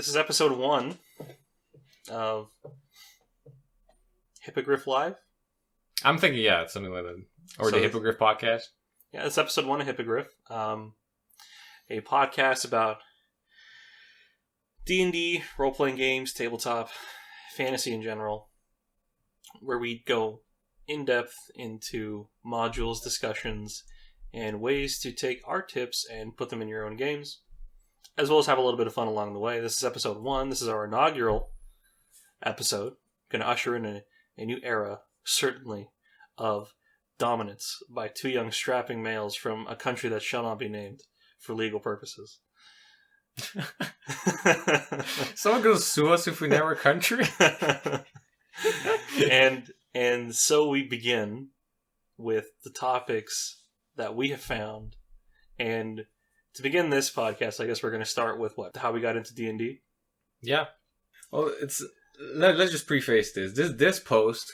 This is episode 1 of Hippogryph Live. I'm thinking, it's something like that. Or so the Hippogryph podcast. Yeah, it's episode 1 of Hippogryph. A podcast about D&D, role-playing games, tabletop, fantasy in general, where we go in-depth into modules, discussions, and ways to take our tips and put them in your own games, as well as have a little bit of fun along the way. This is episode 1. This is our inaugural episode. Going to usher in a new era, certainly, of dominance by two young strapping males from a country that shall not be named for legal purposes. Someone going to sue us if we name our country? And so we begin with the topics that we have found. And to begin this podcast, I guess we're going to start with how we got into D&D. Yeah. Well, let's just preface this. This post,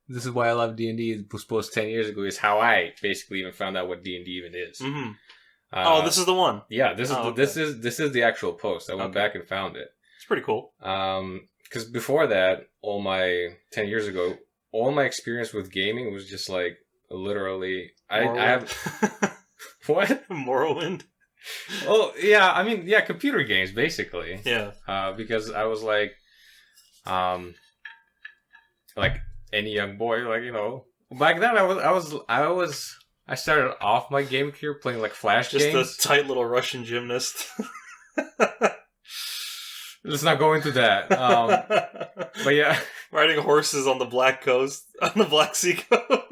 this is why I love D&D, it was posted 10 years ago, is how I basically even found out what D&D even is. Mm-hmm. This is the one. Yeah, this is the actual post. I went back and found it. It's pretty cool. Because before that, 10 years ago, all my experience with gaming was just like literally I have what? Morrowind. Oh yeah, I mean computer games basically. Yeah. Because I was like any young boy, back then I started off my game career playing like Flash games. Just a tight little Russian gymnast. Let's not go into that. But yeah, riding horses on the Black Coast, on the Black Sea coast.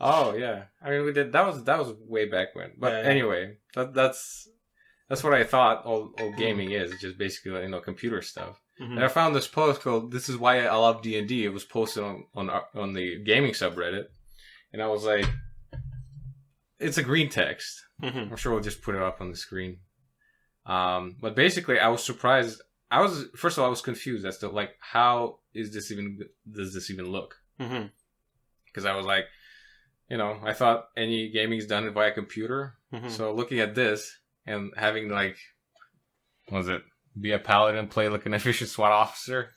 Oh yeah, I mean we did. That was way back when. But anyway, that's what I thought all gaming is. It's just basically computer stuff. Mm-hmm. And I found this post called "This is why I love D&D." It was posted on the gaming subreddit, and I was like, it's a green text. Mm-hmm. I'm sure we'll just put it up on the screen. But basically, I was surprised. First of all, I was confused as to how does this even look? Mm-hmm. Because I was like, I thought any gaming is done via computer. Mm-hmm. So looking at this and having be a paladin, play like an efficient SWAT officer.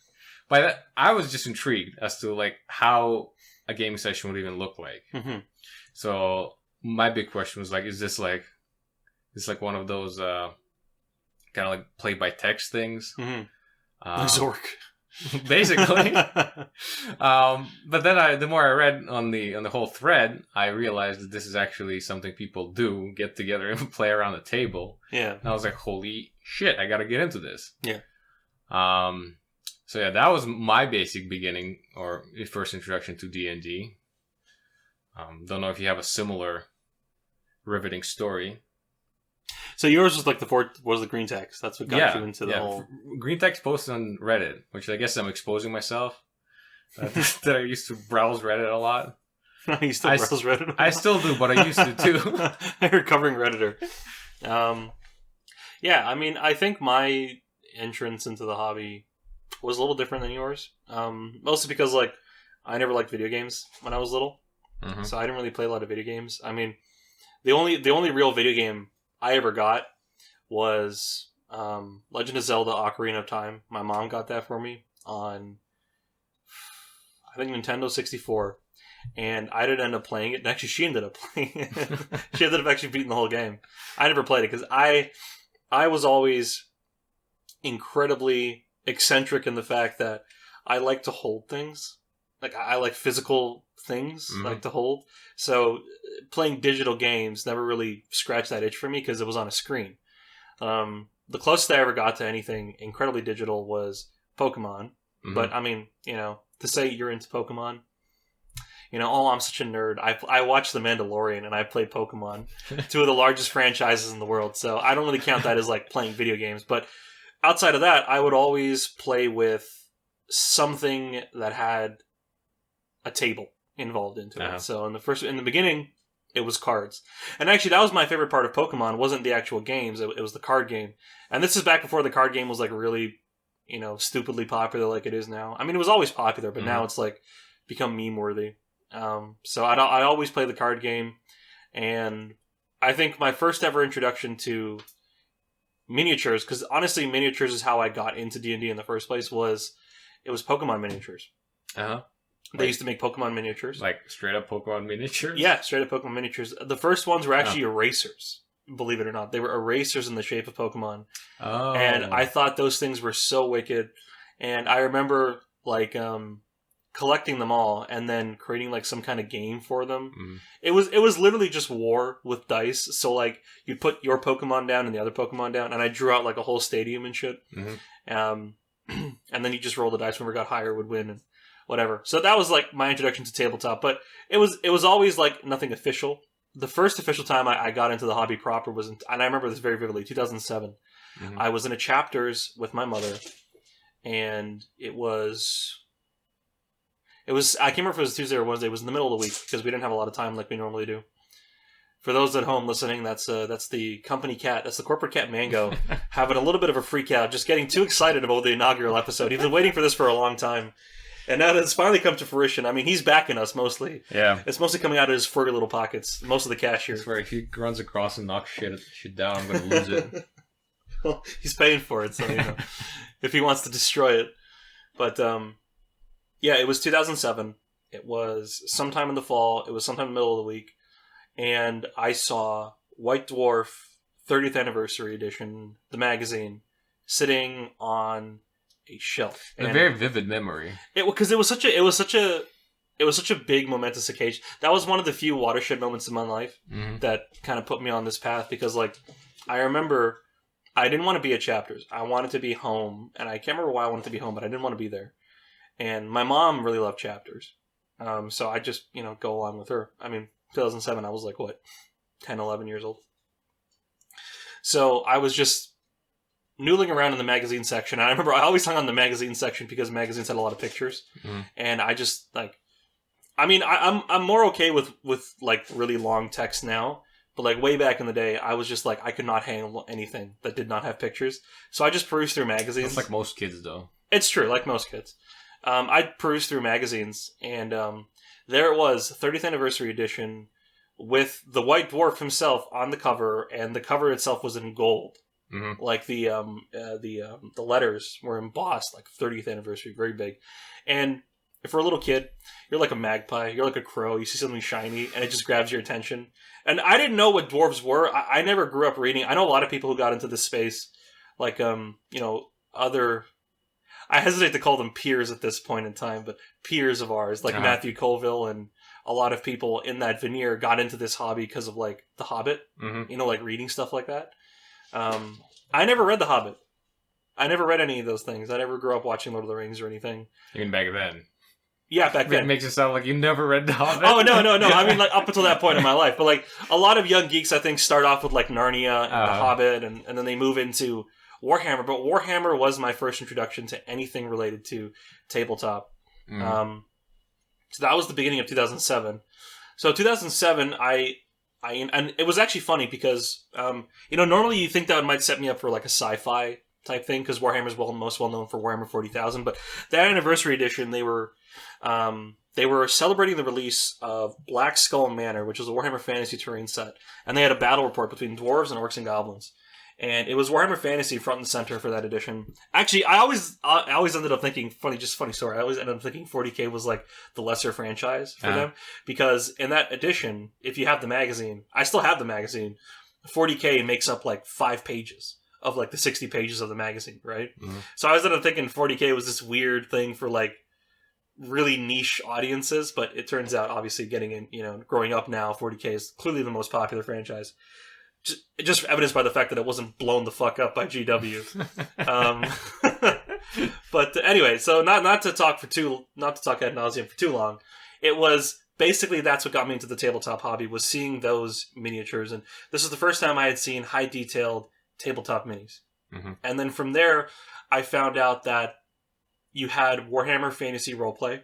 By that, I was just intrigued as to how a gaming session would even look like. Mm-hmm. So my big question was is this one of those kind of play by text things? Mm-hmm. Zork. Basically. But then the more I read on the whole thread, I realized that this is actually something people do, get together and play around the table. Yeah. And I was like, holy shit, I gotta get into this. Yeah. So yeah, that was my basic beginning or first introduction to D&D. Don't know if you have a similar riveting story. So yours was the green text. That's what got you into the whole... Green text posted on Reddit, which I guess I'm exposing myself. That I used to browse Reddit a lot. You still browse Reddit a lot? I still do, but I used to too. I'm a recovering Redditor. I mean, I think my entrance into the hobby was a little different than yours. Mostly because, I never liked video games when I was little. Mm-hmm. So I didn't really play a lot of video games. I mean, the only real video game I ever got was Legend of Zelda Ocarina of Time. My mom got that for me on, I think, Nintendo 64. And I didn't end up playing it. And actually, she ended up playing it. She ended up actually beating the whole game. I never played it because I was always incredibly eccentric in the fact that I like to hold things. I like physical things, to hold. So playing digital games never really scratched that itch for me because it was on a screen. The closest I ever got to anything incredibly digital was Pokemon. Mm-hmm. But I mean, to say you're into Pokemon, I'm such a nerd. I watched The Mandalorian and I played Pokemon, two of the largest franchises in the world. So I don't really count that as playing video games. But outside of that, I would always play with something that had a table involved into it. So in the beginning, it was cards. And actually, that was my favorite part of Pokemon. It wasn't the actual games. It was the card game. And this is back before the card game was really, stupidly popular like it is now. I mean, it was always popular, but now it's become meme worthy. So I always play the card game. And I think my first ever introduction to miniatures, because honestly, miniatures is how I got into D&D in the first place. It was Pokemon miniatures. They used to make Pokemon miniatures, like straight up Pokemon miniatures. Yeah, straight up Pokemon miniatures. The first ones were actually erasers. Believe it or not, they were erasers in the shape of Pokemon. Oh, and I thought those things were so wicked. And I remember like collecting them all and then creating like some kind of game for them. It was literally just war with dice. So like you'd put your Pokemon down and the other Pokemon down, and I drew out like a whole stadium and shit. And then you just roll the dice. Whoever got higher would win and whatever. So that was like my introduction to tabletop. But it was always like nothing official. The first official time I got into the hobby proper was, and I remember this very vividly, 2007. I was in a chapters with my mother, and it was I can't remember if it was Tuesday or Wednesday. It was in the middle of the week because we didn't have a lot of time like we normally do. For those at home listening, that's the company cat. That's the corporate cat Mango having a little bit of a freak out, just getting too excited about the inaugural episode. He's been waiting for this for a long time. And now that it's finally come to fruition, I mean, he's backing us mostly. Yeah. It's mostly coming out of his furry little pockets, most of the cash here. I swear, if he runs across and knocks shit down, I'm going to lose it. Well, he's paying for it, so, if he wants to destroy it. But, yeah, it was 2007. It was sometime in the fall. It was sometime in the middle of the week. And I saw White Dwarf 30th Anniversary Edition, the magazine, sitting on a shelf. A very vivid memory. Because it was such a big momentous occasion. That was one of the few watershed moments in my life that kind of put me on this path. Because like I remember, I didn't want to be at chapters. I wanted to be home, and I can't remember why I wanted to be home, but I didn't want to be there. And my mom really loved chapters, so I just go along with her. I mean, 2007, I was like what, 10, 11 years old. So I was just noodling around in the magazine section. And I remember I always hung on the magazine section because magazines had a lot of pictures. And I just like, I mean, I'm more okay with like really long text now, but like way back in the day, I was just like, I could not handle anything that did not have pictures. So I just perused through magazines. That's like most kids though. It's true, like most kids. I perused through magazines, and there it was, 30th Anniversary Edition, with the White Dwarf himself on the cover, and the cover itself was in gold. Like the letters were embossed, like 30th anniversary, very big. And if you're a little kid, you're like a magpie, you're like a crow, you see something shiny, and it just grabs your attention. And I didn't know what dwarves were. I never grew up reading. I know a lot of people who got into this space, like, other... I hesitate to call them peers at this point in time, but peers of ours, like Matthew Colville, and a lot of people in that veneer got into this hobby because of, like, The Hobbit, like reading stuff like that. I never read The Hobbit. I never read any of those things. I never grew up watching Lord of the Rings or anything. Even back then. Yeah, back then. It makes it sound like you never read The Hobbit. Oh, no. I mean, like, up until that point in my life. But, like, a lot of young geeks, I think, start off with, like, Narnia and The Hobbit, and then they move into Warhammer. But Warhammer was my first introduction to anything related to tabletop. So that was the beginning of 2007. So 2007, and it was actually funny because, normally you think that might set me up for like a sci-fi type thing because Warhammer's most well known for Warhammer 40,000. But that anniversary edition, they were celebrating the release of Black Skull Manor, which was a Warhammer Fantasy terrain set, and they had a battle report between dwarves and orcs and goblins. And it was Warhammer Fantasy front and center for that edition. Actually, I always ended up thinking, funny story, I always ended up thinking 40K was like the lesser franchise for them. Because in that edition, if you have the magazine, I still have the magazine, 40K makes up like 5 pages of like the 60 pages of the magazine, right? So I was ended up thinking 40K was this weird thing for like really niche audiences, but it turns out obviously getting in, growing up now, 40K is clearly the most popular franchise. Just evidenced by the fact that it wasn't blown the fuck up by GW. But anyway, so not to talk ad nauseum for too long. It was basically that's what got me into the tabletop hobby, was seeing those miniatures, and this is the first time I had seen high detailed tabletop minis. And then from there, I found out that you had Warhammer Fantasy Roleplay.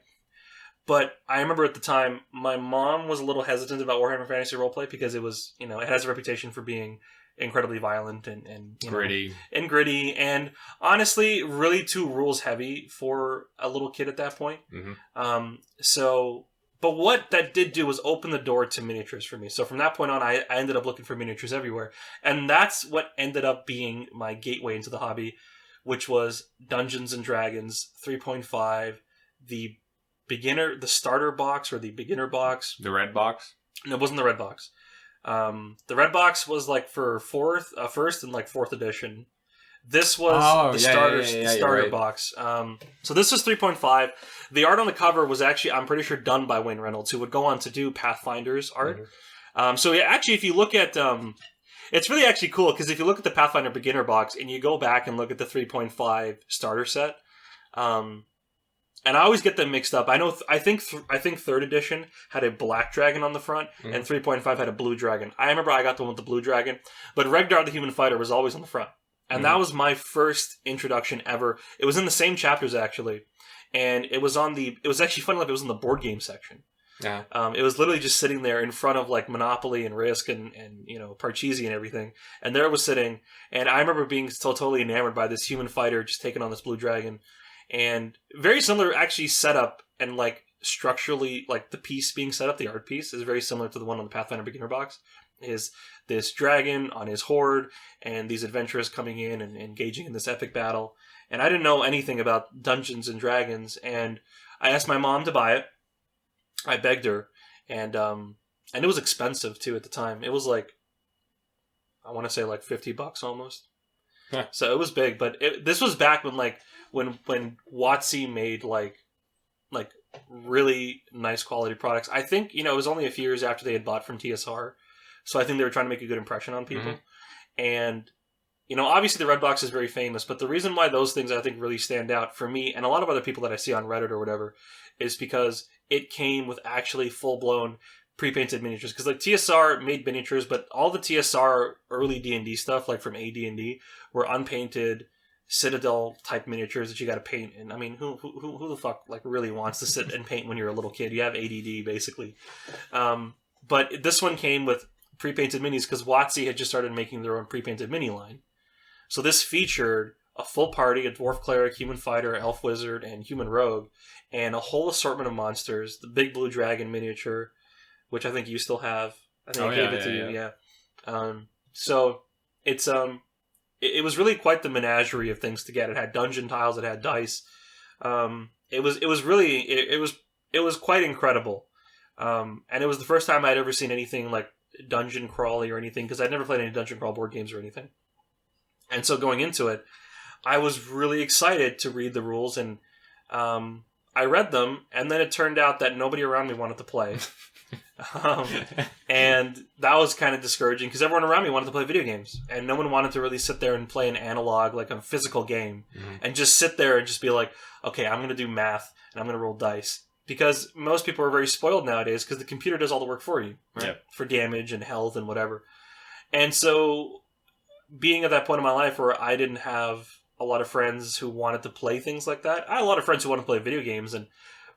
But I remember at the time, my mom was a little hesitant about Warhammer Fantasy Roleplay because it was, it has a reputation for being incredibly violent and gritty. And honestly, really too rules heavy for a little kid at that point. So But what that did do was open the door to miniatures for me. So from that point on, I ended up looking for miniatures everywhere. And that's what ended up being my gateway into the hobby, which was Dungeons & Dragons 3.5, the starter box or the beginner box. The red box? No, it wasn't the red box. The red box was like for first and like 4th edition. This was the starter box. So this was 3.5. The art on the cover was actually, I'm pretty sure, done by Wayne Reynolds, who would go on to do Pathfinder's art. Mm-hmm. So actually, if you look at... it's really actually cool, because if you look at the Pathfinder Beginner Box, and you go back and look at the 3.5 Starter Set, and I always get them mixed up. I think 3rd edition had a black dragon on the front, and 3.5 had a blue dragon. I remember I got the one with the blue dragon, but Regdar the Human Fighter was always on the front. And that was my first introduction ever. It was in the same chapters, actually. And it was actually funny enough, it was in the board game section. Yeah. It was literally just sitting there in front of like Monopoly and Risk and Parcheesi and everything. And there it was sitting. And I remember being so totally enamored by this human fighter just taking on this blue dragon. And very similar actually setup and like structurally, like the piece being set up, the art piece is very similar to the one on the Pathfinder Beginner Box. Is this dragon on his horde and these adventurers coming in and engaging in this epic battle. And I didn't know anything about Dungeons and Dragons, and I asked my mom to buy it. I begged her, and it was expensive too at the time. It was like, I want to say like $50 almost. Huh. So it was big, but this was back when WotC made like really nice quality products. I think it was only a few years after they had bought from TSR. So I think they were trying to make a good impression on people. Mm-hmm. And, obviously the red box is very famous, but the reason why those things I think really stand out for me and a lot of other people that I see on Reddit or whatever is because it came with actually full-blown pre-painted miniatures. Because like TSR made miniatures, but all the TSR early D&D stuff, like from AD&D, were unpainted Citadel-type miniatures that you got to paint. And I mean, who the fuck like really wants to sit and paint when you're a little kid? You have ADD, basically. But this one came with pre-painted minis because WotC had just started making their own pre-painted mini line. So this featured a full party, a dwarf cleric, human fighter, elf wizard, and human rogue, and a whole assortment of monsters. The big blue dragon miniature, which I think you still have. I think I gave it to you. Yeah. So it's it was really quite the menagerie of things to get. It had dungeon tiles. It had dice. It was quite incredible. And it was the first time I'd ever seen anything like dungeon crawly or anything, because I'd never played any dungeon crawl board games or anything. And so going into it, I was really excited to read the rules, and I read them, and then it turned out that nobody around me wanted to play. And that was kind of discouraging, because everyone around me wanted to play video games, and no one wanted to really sit there and play an analog, like a physical game, and just sit there and just be like, okay, I'm going to do math, and I'm going to roll dice. Because most people are very spoiled nowadays because the computer does all the work for you, right? Yep. For damage and health and whatever. And so being at that point in my life where I didn't have a lot of friends who wanted to play things like that. I had a lot of friends who wanted to play video games, and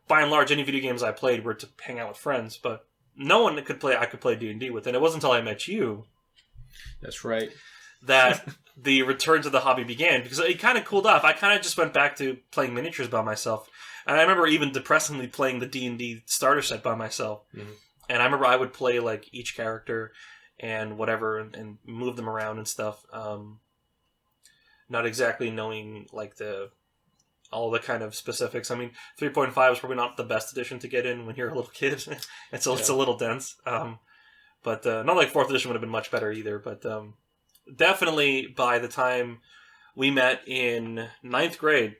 by and large, any video games I played were to hang out with friends, but no one could play I could play D&D with. And it wasn't until I met you. That's right. That the return to the hobby began, because it kind of cooled off. I kind of just went back to playing miniatures by myself. And I remember even depressingly playing the D&D Starter Set by myself. Mm-hmm. And I remember I would play like each character and whatever and move them around and stuff. Not exactly knowing like all the kind of specifics. I mean, 3.5 is probably not the best edition to get in when you're a little kid. It's a little dense. But not like 4th edition would have been much better either. But definitely by the time we met in 9th grade,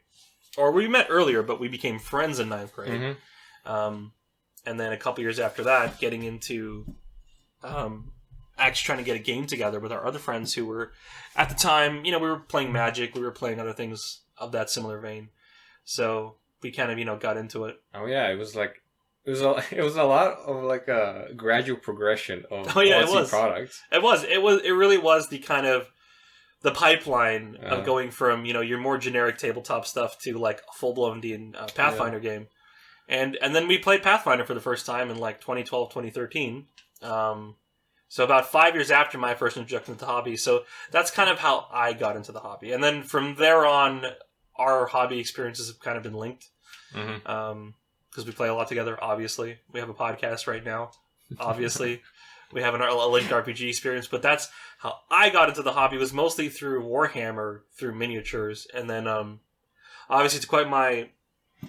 or we met earlier, but we became friends in 9th grade. Mm-hmm. And then a couple years after that, getting into actually trying to get a game together with our other friends who were, at the time, we were playing Magic, we were playing other things of that similar vein. So we kind of, got into it. Oh yeah, it was a lot of like a gradual progression of products. It really was the kind of the pipeline of going from, your more generic tabletop stuff to like a full-blown Pathfinder game. And then we played Pathfinder for the first time in like 2012, 2013. So about 5 years after my first introduction to the hobby. So that's kind of how I got into the hobby. And then from there on, our hobby experiences have kind of been linked. Mm-hmm. because we play a lot together, obviously. We have a podcast right now, obviously. We have a linked RPG experience, but that's how I got into the hobby, was mostly through Warhammer, through miniatures. And then, obviously, to quite my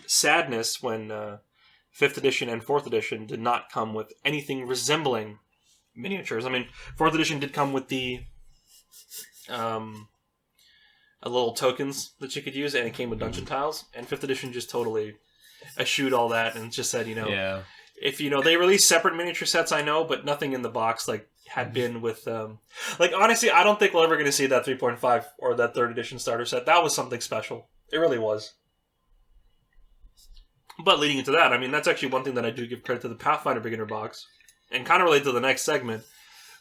sadness, when 5th edition and 4th edition did not come with anything resembling miniatures. I mean, 4th edition did come with the a little tokens that you could use, and it came with dungeon tiles. And 5th edition just totally eschewed all that and just said, if they released separate miniature sets, I know, but nothing in the box like had been with honestly, I don't think we're ever going to see that 3.5 or that 3rd edition starter set. That was something special. It really was. But leading into that, I mean, that's actually one thing that I do give credit to the Pathfinder Beginner Box, and kind of relate to the next segment,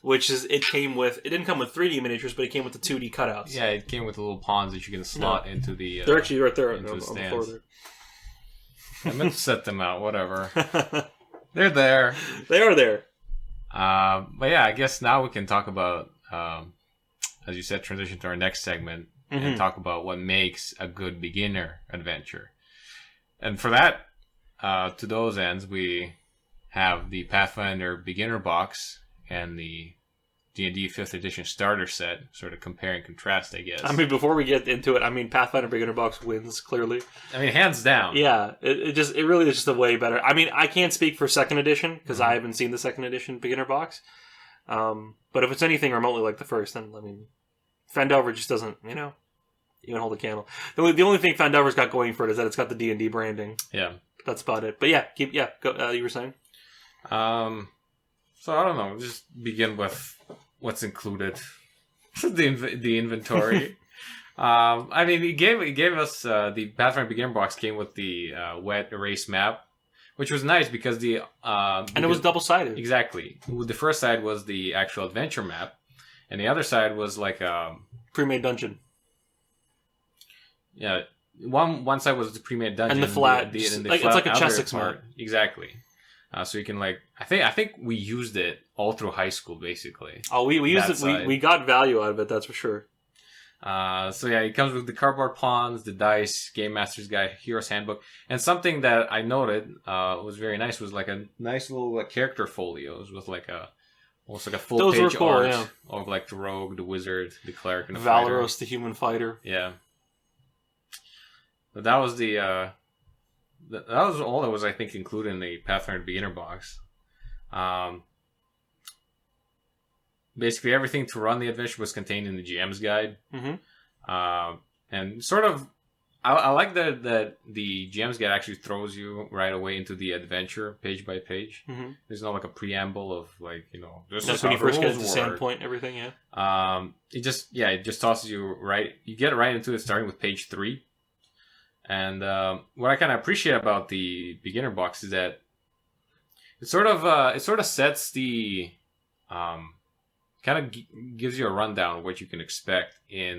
which is it didn't come with 3D miniatures, but it came with the 2D cutouts. Yeah, it came with the little pawns that you can slot into the. They're actually right there into on the the floor there. I meant to set them out. Whatever. They're there. They are there. But yeah, I guess now we can talk about, as you said, transition to our next segment and talk about what makes a good beginner adventure. And for that, to those ends, we have the Pathfinder Beginner Box and the D&D 5th Edition Starter Set, sort of compare and contrast, I guess. I mean, before we get into it, I mean, Pathfinder Beginner Box wins, clearly. I mean, hands down. Yeah, it really is just a way better. I mean, I can't speak for 2nd Edition, because I haven't seen the 2nd Edition Beginner Box. But if it's anything remotely like the first, then, I mean, Fandelver just doesn't, even hold a candle. The only thing Fandelver's got going for it is that it's got the D&D branding. Yeah. That's about it. But yeah, go, you were saying? So I don't know. Just begin with what's included, the inventory. I mean, he gave us the Pathfinder Beginner Box came with the wet erase map, which was nice because and it was double-sided. Exactly. The first side was the actual adventure map, and the other side was like a pre-made dungeon. Yeah, one side was the pre-made dungeon, and the flat, it's like a Chessex map. Exactly. So you can I think we used it all through high school basically. Oh, we used it. We got value out of it. That's for sure. So yeah, it comes with the cardboard pawns, the dice, Game Master's Guide, Hero's Handbook, and something that I noted was very nice was like a nice little character folios with almost like a full Those page were cool, art of like the rogue, the wizard, the cleric, and the Valoros, the human fighter. Yeah. But that was that was all that was, I think, included in the Pathfinder Beginner Box. Basically, everything to run the adventure was contained in the GM's Guide. And sort of, I like that the GM's Guide actually throws you right away into the adventure page by page. There's not like a preamble of this is when you first get to Sandpoint Sandpoint and everything. It just tosses you right. You get right into it, starting with page 3. And what I kind of appreciate about the beginner box is that it sort of sets the kind of gives you a rundown of what you can expect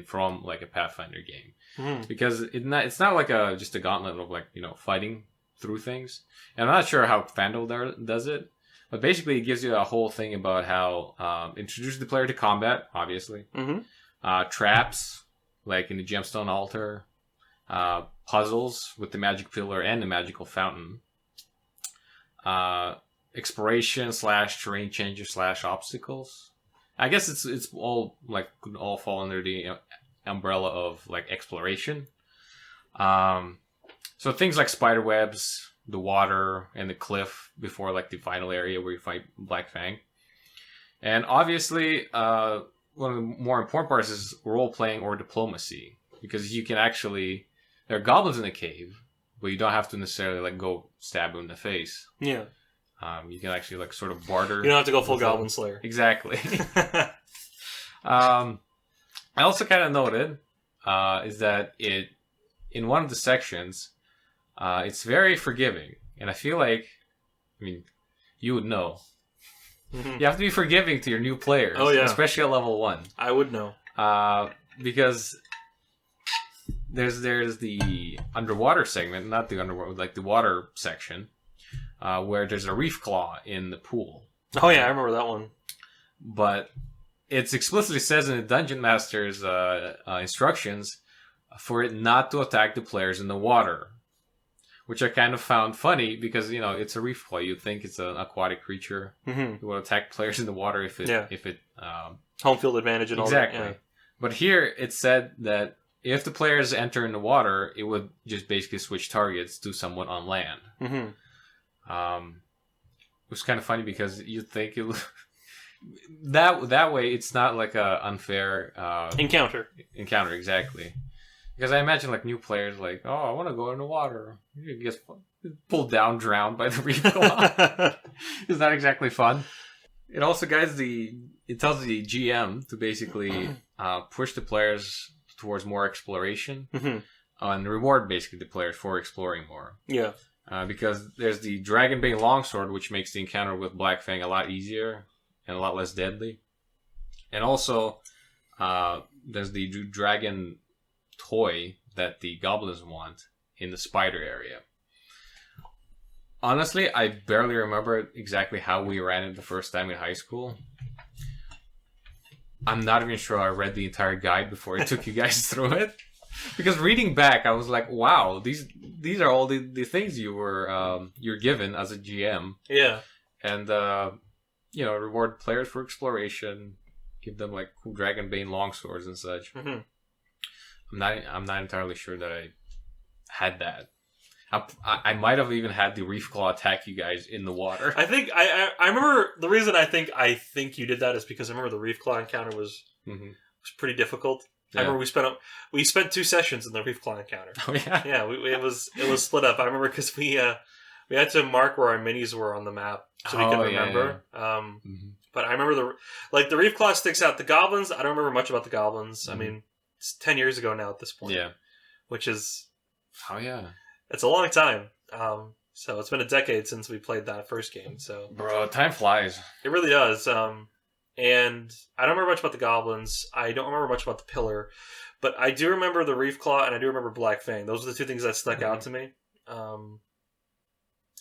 from like a Pathfinder game, because it's not like just a gauntlet of fighting through things. And I'm not sure how Fandel does it, but basically it gives you a whole thing about how introduces the player to combat, obviously, traps like in the Gemstone Altar. Puzzles with the magic pillar and the magical fountain, exploration / terrain changes / obstacles. I guess it's all could all fall under the umbrella of exploration. So things like spider webs, the water, and the cliff before the final area where you fight Black Fang. And obviously, one of the more important parts is role playing or diplomacy, because you can actually. There are goblins in the cave, but you don't have to necessarily go stab them in the face. Yeah. You can actually sort of barter. You don't have to go full Goblin Slayer. Exactly. I also kind of noted is that in one of the sections, it's very forgiving, and I feel you would know. You have to be forgiving to your new players. Oh yeah. Especially at level 1. I would know. Because. There's the underwater segment, not the underwater, the water section, where there's a reef claw in the pool. Oh yeah, I remember that one. But it explicitly says in the Dungeon Master's instructions for it not to attack the players in the water. which I kind of found funny because it's a reef claw. You'd think it's an aquatic creature who will attack players in the water if it home field advantage and all that. Exactly. Yeah. But here it said that if the players enter in the water, it would just basically switch targets to someone on land. It was kind of funny because you'd think it that way it's not like a unfair encounter. Exactly. Because I imagine like new players like, oh, I want to go in the water. You get pulled down, drowned by the reef claw. It's not exactly fun. It also tells the GM to basically push the players towards more exploration and reward basically the players for exploring more. Yeah. Because there's the Dragonbane Longsword, which makes the encounter with Black Fang a lot easier and a lot less deadly. And also, there's the dragon toy that the goblins want in the spider area. Honestly, I barely remember exactly how we ran it the first time in high school. I'm not even sure I read the entire guide before I took you guys through it. Because reading back, I was like, wow, these are all the things you're given as a GM. Yeah. And, reward players for exploration, give them like cool Dragonbane longswords and such. I'm not entirely sure that I had that. I might have even had the Reef Claw attack you guys in the water. I think I remember the reason I think you did that is because I remember the Reef Claw encounter was pretty difficult. Yeah. I remember we spent 2 sessions in the Reef Claw encounter. Oh yeah, yeah. It was split up. I remember because we had to mark where our minis were on the map so we could remember. Yeah. But I remember the Reef Claw sticks out. The goblins, I don't remember much about the goblins. I mean, it's 10 years ago now at this point. Yeah, which is it's a long time. So it's been a decade since we played that first game. So bro, time flies. It really does. And I don't remember much about the goblins. I don't remember much about the pillar, but I do remember the Reef Claw and I do remember Black Fang. Those are the 2 things that stuck out to me. And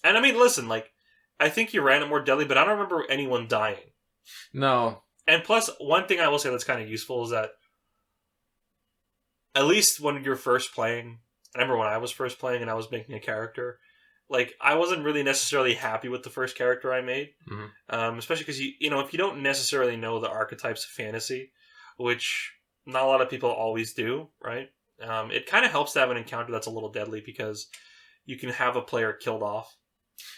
I mean, listen, like, I think you ran it more deadly, but I don't remember anyone dying. No. And plus, one thing I will say that's kind of useful is that at least when you're first playing, I remember when I was first playing and I was making a character, like, I wasn't really necessarily happy with the first character I made. Especially because, if you don't necessarily know the archetypes of fantasy, which not a lot of people always do, right? It kind of helps to have an encounter that's a little deadly because you can have a player killed off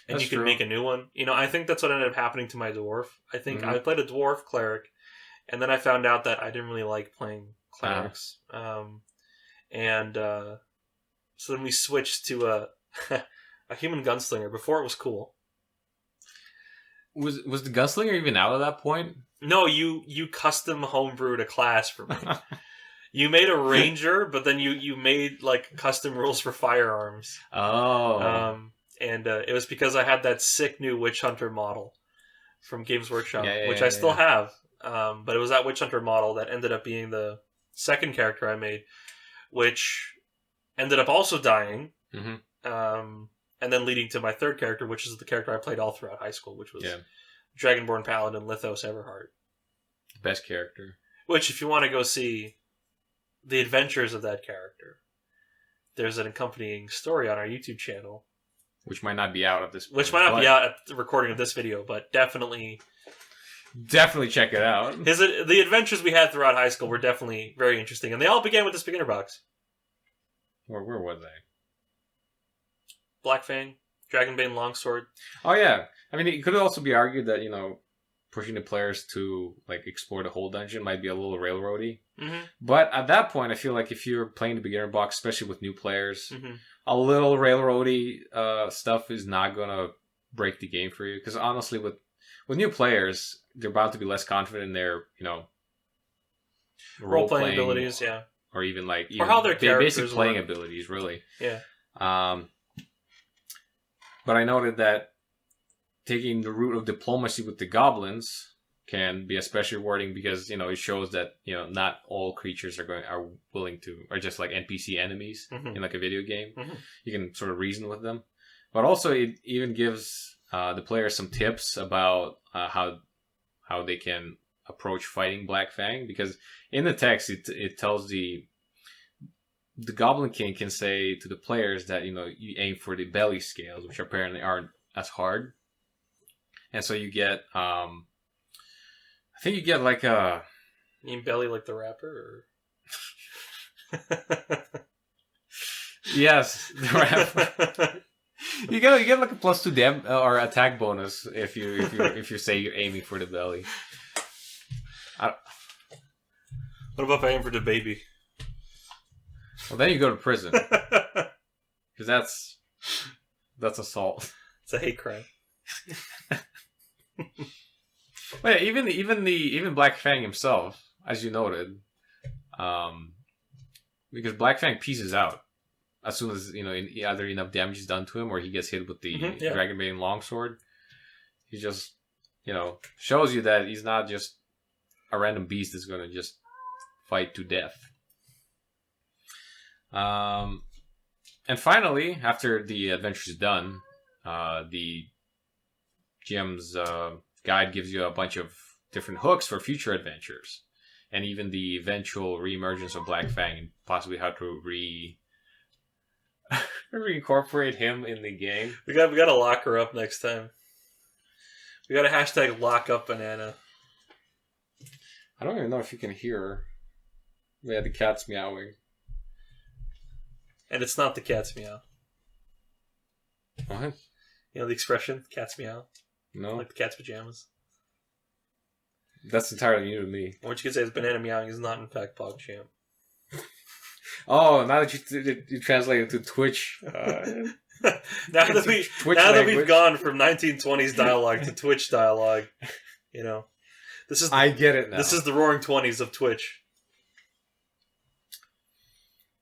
and you can make a new one. I think that's what ended up happening to my dwarf. I think I played a dwarf cleric and then I found out that I didn't really like playing clerics. So then we switched to a human gunslinger. Before it was cool. Was the gunslinger even out at that point? No, you custom homebrewed a class for me. You made a ranger, but then you made like custom rules for firearms. Oh. And it was because I had that sick new Witch Hunter model from Games Workshop, which I still have. But it was that Witch Hunter model that ended up being the second character I made, which ended up also dying. And then leading to my third character, which is the character I played all throughout high school, which was Dragonborn Paladin Lithos Everheart. Best character. Which, if you want to go see the adventures of that character, there's an accompanying story on our YouTube channel. Which might not be out at this point. Which might not be out at the recording of this video, but definitely check it out. The adventures we had throughout high school were definitely very interesting, and they all began with this beginner box. Where was I? Black Fang, Dragonbane Longsword. Oh yeah, I mean, it could also be argued that pushing the players to like explore the whole dungeon might be a little railroady. But at that point, I feel like if you're playing the beginner box, especially with new players, a little railroady stuff is not gonna break the game for you. Because honestly, with new players, they're bound to be less confident in their role playing abilities, or even or how their characters basic playing abilities, really. Yeah. But I noted that taking the route of diplomacy with the goblins can be especially rewarding because it shows that not all creatures are willing to are just like NPC enemies in like a video game. You can sort of reason with them, but also it even gives the players some tips about how they can approach fighting Black Fang, because in the text it tells the Goblin King can say to the players that, you aim for the belly scales, which apparently aren't as hard. And so you get, I think you get like a... You mean belly like the rapper, or... Yes, the rapper. You get like a +2 or attack bonus if you say you're aiming for the belly. What about if I aim for the baby? Well, then you go to prison because that's assault. It's a hate crime. But yeah, even Black Fang himself, as you noted, because Black Fang pieces out as soon as either enough damage is done to him or he gets hit with the Dragonbane longsword. He just shows you that he's not just a random beast that's going to just fight to death. And finally, after the adventure is done, the GM's guide gives you a bunch of different hooks for future adventures, and even the eventual re-emergence of Black Fang, and possibly how to reincorporate him in the game. We got to lock her up next time. We got to hashtag lock up banana. I don't even know if you can hear her. Yeah, the cat's meowing. And it's not the cat's meow. What? You know the expression, cat's meow? No. Like the cat's pajamas. That's entirely new to me. What you could say is banana meowing is not in fact PogChamp. Oh, now that you translate it to Twitch. now that we've gone from 1920s dialogue to Twitch dialogue, I get it now. This is the Roaring 20s of Twitch.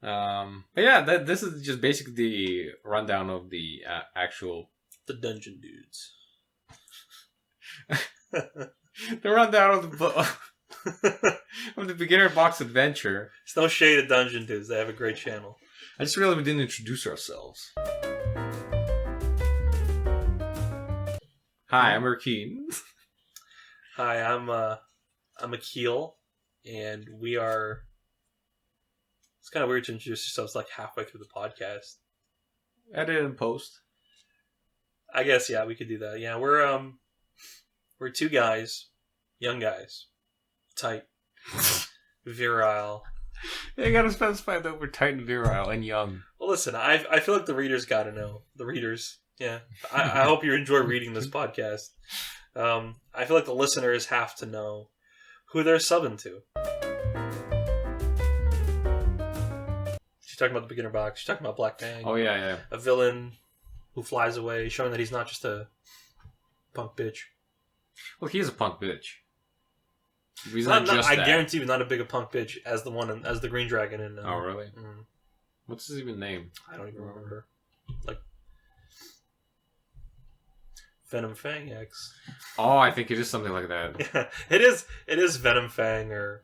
But yeah, this is just basically the rundown of the the dungeon dudes. The rundown of the beginner box adventure. It's no shade at dungeon dudes; they have a great channel. I just realized we didn't introduce ourselves. Hi, I'm Erkeen. Hi, I'm Akil, and we are. It's kind of weird to introduce yourselves like halfway through the podcast. Edit and post. I guess we could do that. Yeah, we're two guys, young guys, tight, virile. You gotta specify that we're tight and virile and young. Well, listen, I feel like the readers gotta know. The readers, yeah. I hope you enjoy reading this podcast. I feel like the listeners have to know who they're subbing to. She's talking about the beginner box. She's talking about Black Fang. Oh, yeah. A villain who flies away, showing that he's not just a punk bitch. Well, he is a punk bitch. He's not just I guarantee he's not as big a punk bitch as as the Green Dragon in... oh, really? Mm. What's his even name? I don't even remember. Like... Venom Fang X. Oh, I think it is something like that. Yeah, it is Venom Fang or...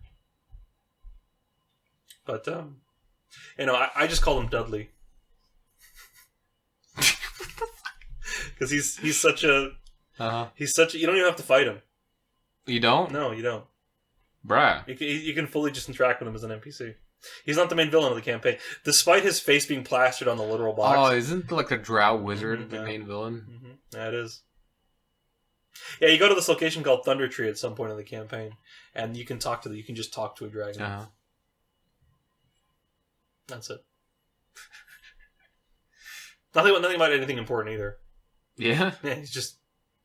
But, I just call him Dudley. Because he's such a... He's such a... You don't even have to fight him. You don't? No, you don't. Bruh. You can fully just interact with him as an NPC. He's not the main villain of the campaign. Despite his face being plastered on the literal box. Oh, isn't like the Drow Wizard the main villain? Mm-hmm. Yeah, it is. Yeah, you go to this location called Thunder Tree at some point in the campaign, and you can you can just talk to a dragon. That's it. Nothing about anything important either. Yeah? Yeah, he's just...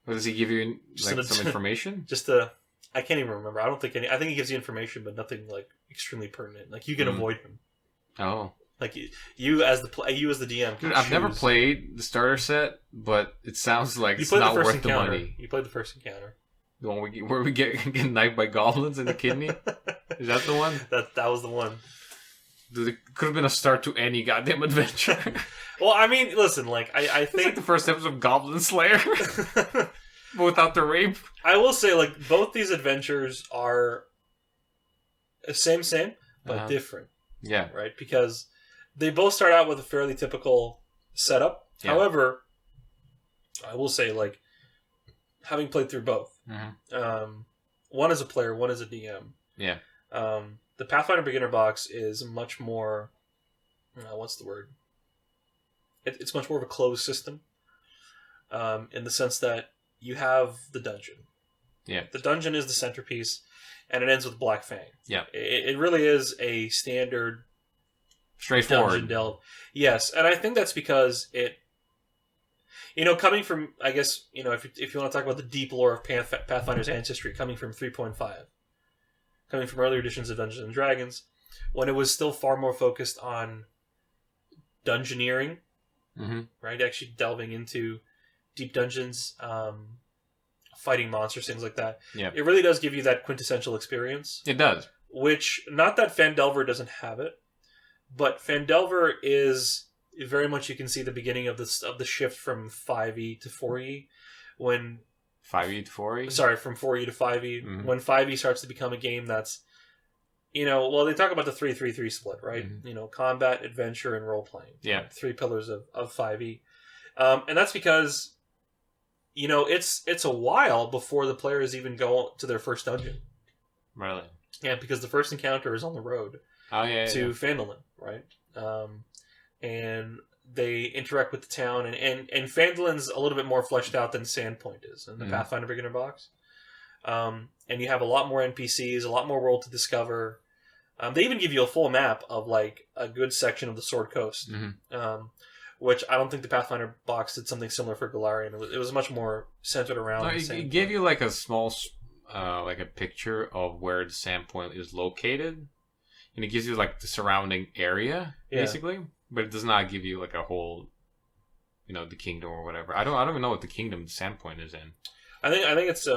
What, does he give you some information? I can't even remember. I think he gives you information, but nothing like extremely pertinent. Like you can avoid him. Oh. Like you as the DM. Dude, I've never played the starter set, but it sounds like it's not worth the money. You played the first encounter. The one where we get knifed by goblins in the kidney? Is that the one? That was the one. Dude, it could have been a start to any goddamn adventure. Well, I mean, listen, like I think it's like the first episode of Goblin Slayer, but without the rape. I will say, like, both these adventures are same, but different. Yeah, right, because they both start out with a fairly typical setup. Yeah. However, I will say, like, having played through both, one as a player, one as a DM. Yeah. The Pathfinder Beginner Box is much more what's the word? It's much more of a closed system, in the sense that you have the dungeon. Yeah. The dungeon is the centerpiece, and it ends with Black Fang. Yeah. It really is a standard, straightforward dungeon delve. Yes, and I think that's because it, coming from, I guess, if you want to talk about the deep lore of Pathfinder's ancestry, coming from 3.5, coming from earlier editions of Dungeons and Dragons, when it was still far more focused on dungeoneering, right? Actually delving into deep dungeons, fighting monsters, things like that. Yeah. It really does give you that quintessential experience. It does. Which, not that Phandelver doesn't have it, but Phandelver is very much, you can see the beginning of the shift from 5e to 4e, when 5e to 4e. Sorry, from 4e to 5e, when 5e starts to become a game that's, well, they talk about the 3-3-3 split, right? Combat, adventure, and role playing. Yeah, 3 pillars of 5e, and that's because, it's a while before the players even go to their first dungeon. Really? Yeah, because the first encounter is on the road. To Phandalin, right? And they interact with the town, and Phandalin's a little bit more fleshed out than Sandpoint is in the Pathfinder Beginner Box. And you have a lot more NPCs, a lot more world to discover. They even give you a full map of like a good section of the Sword Coast, which I don't think the Pathfinder box did something similar for Golarion. It was much more centered around. It gave you like a small, like a picture of where the Sandpoint is located. And it gives you like the surrounding area, basically, but it does not give you like a whole, the kingdom or whatever. I don't even know what the kingdom Sandpoint is in. I think it's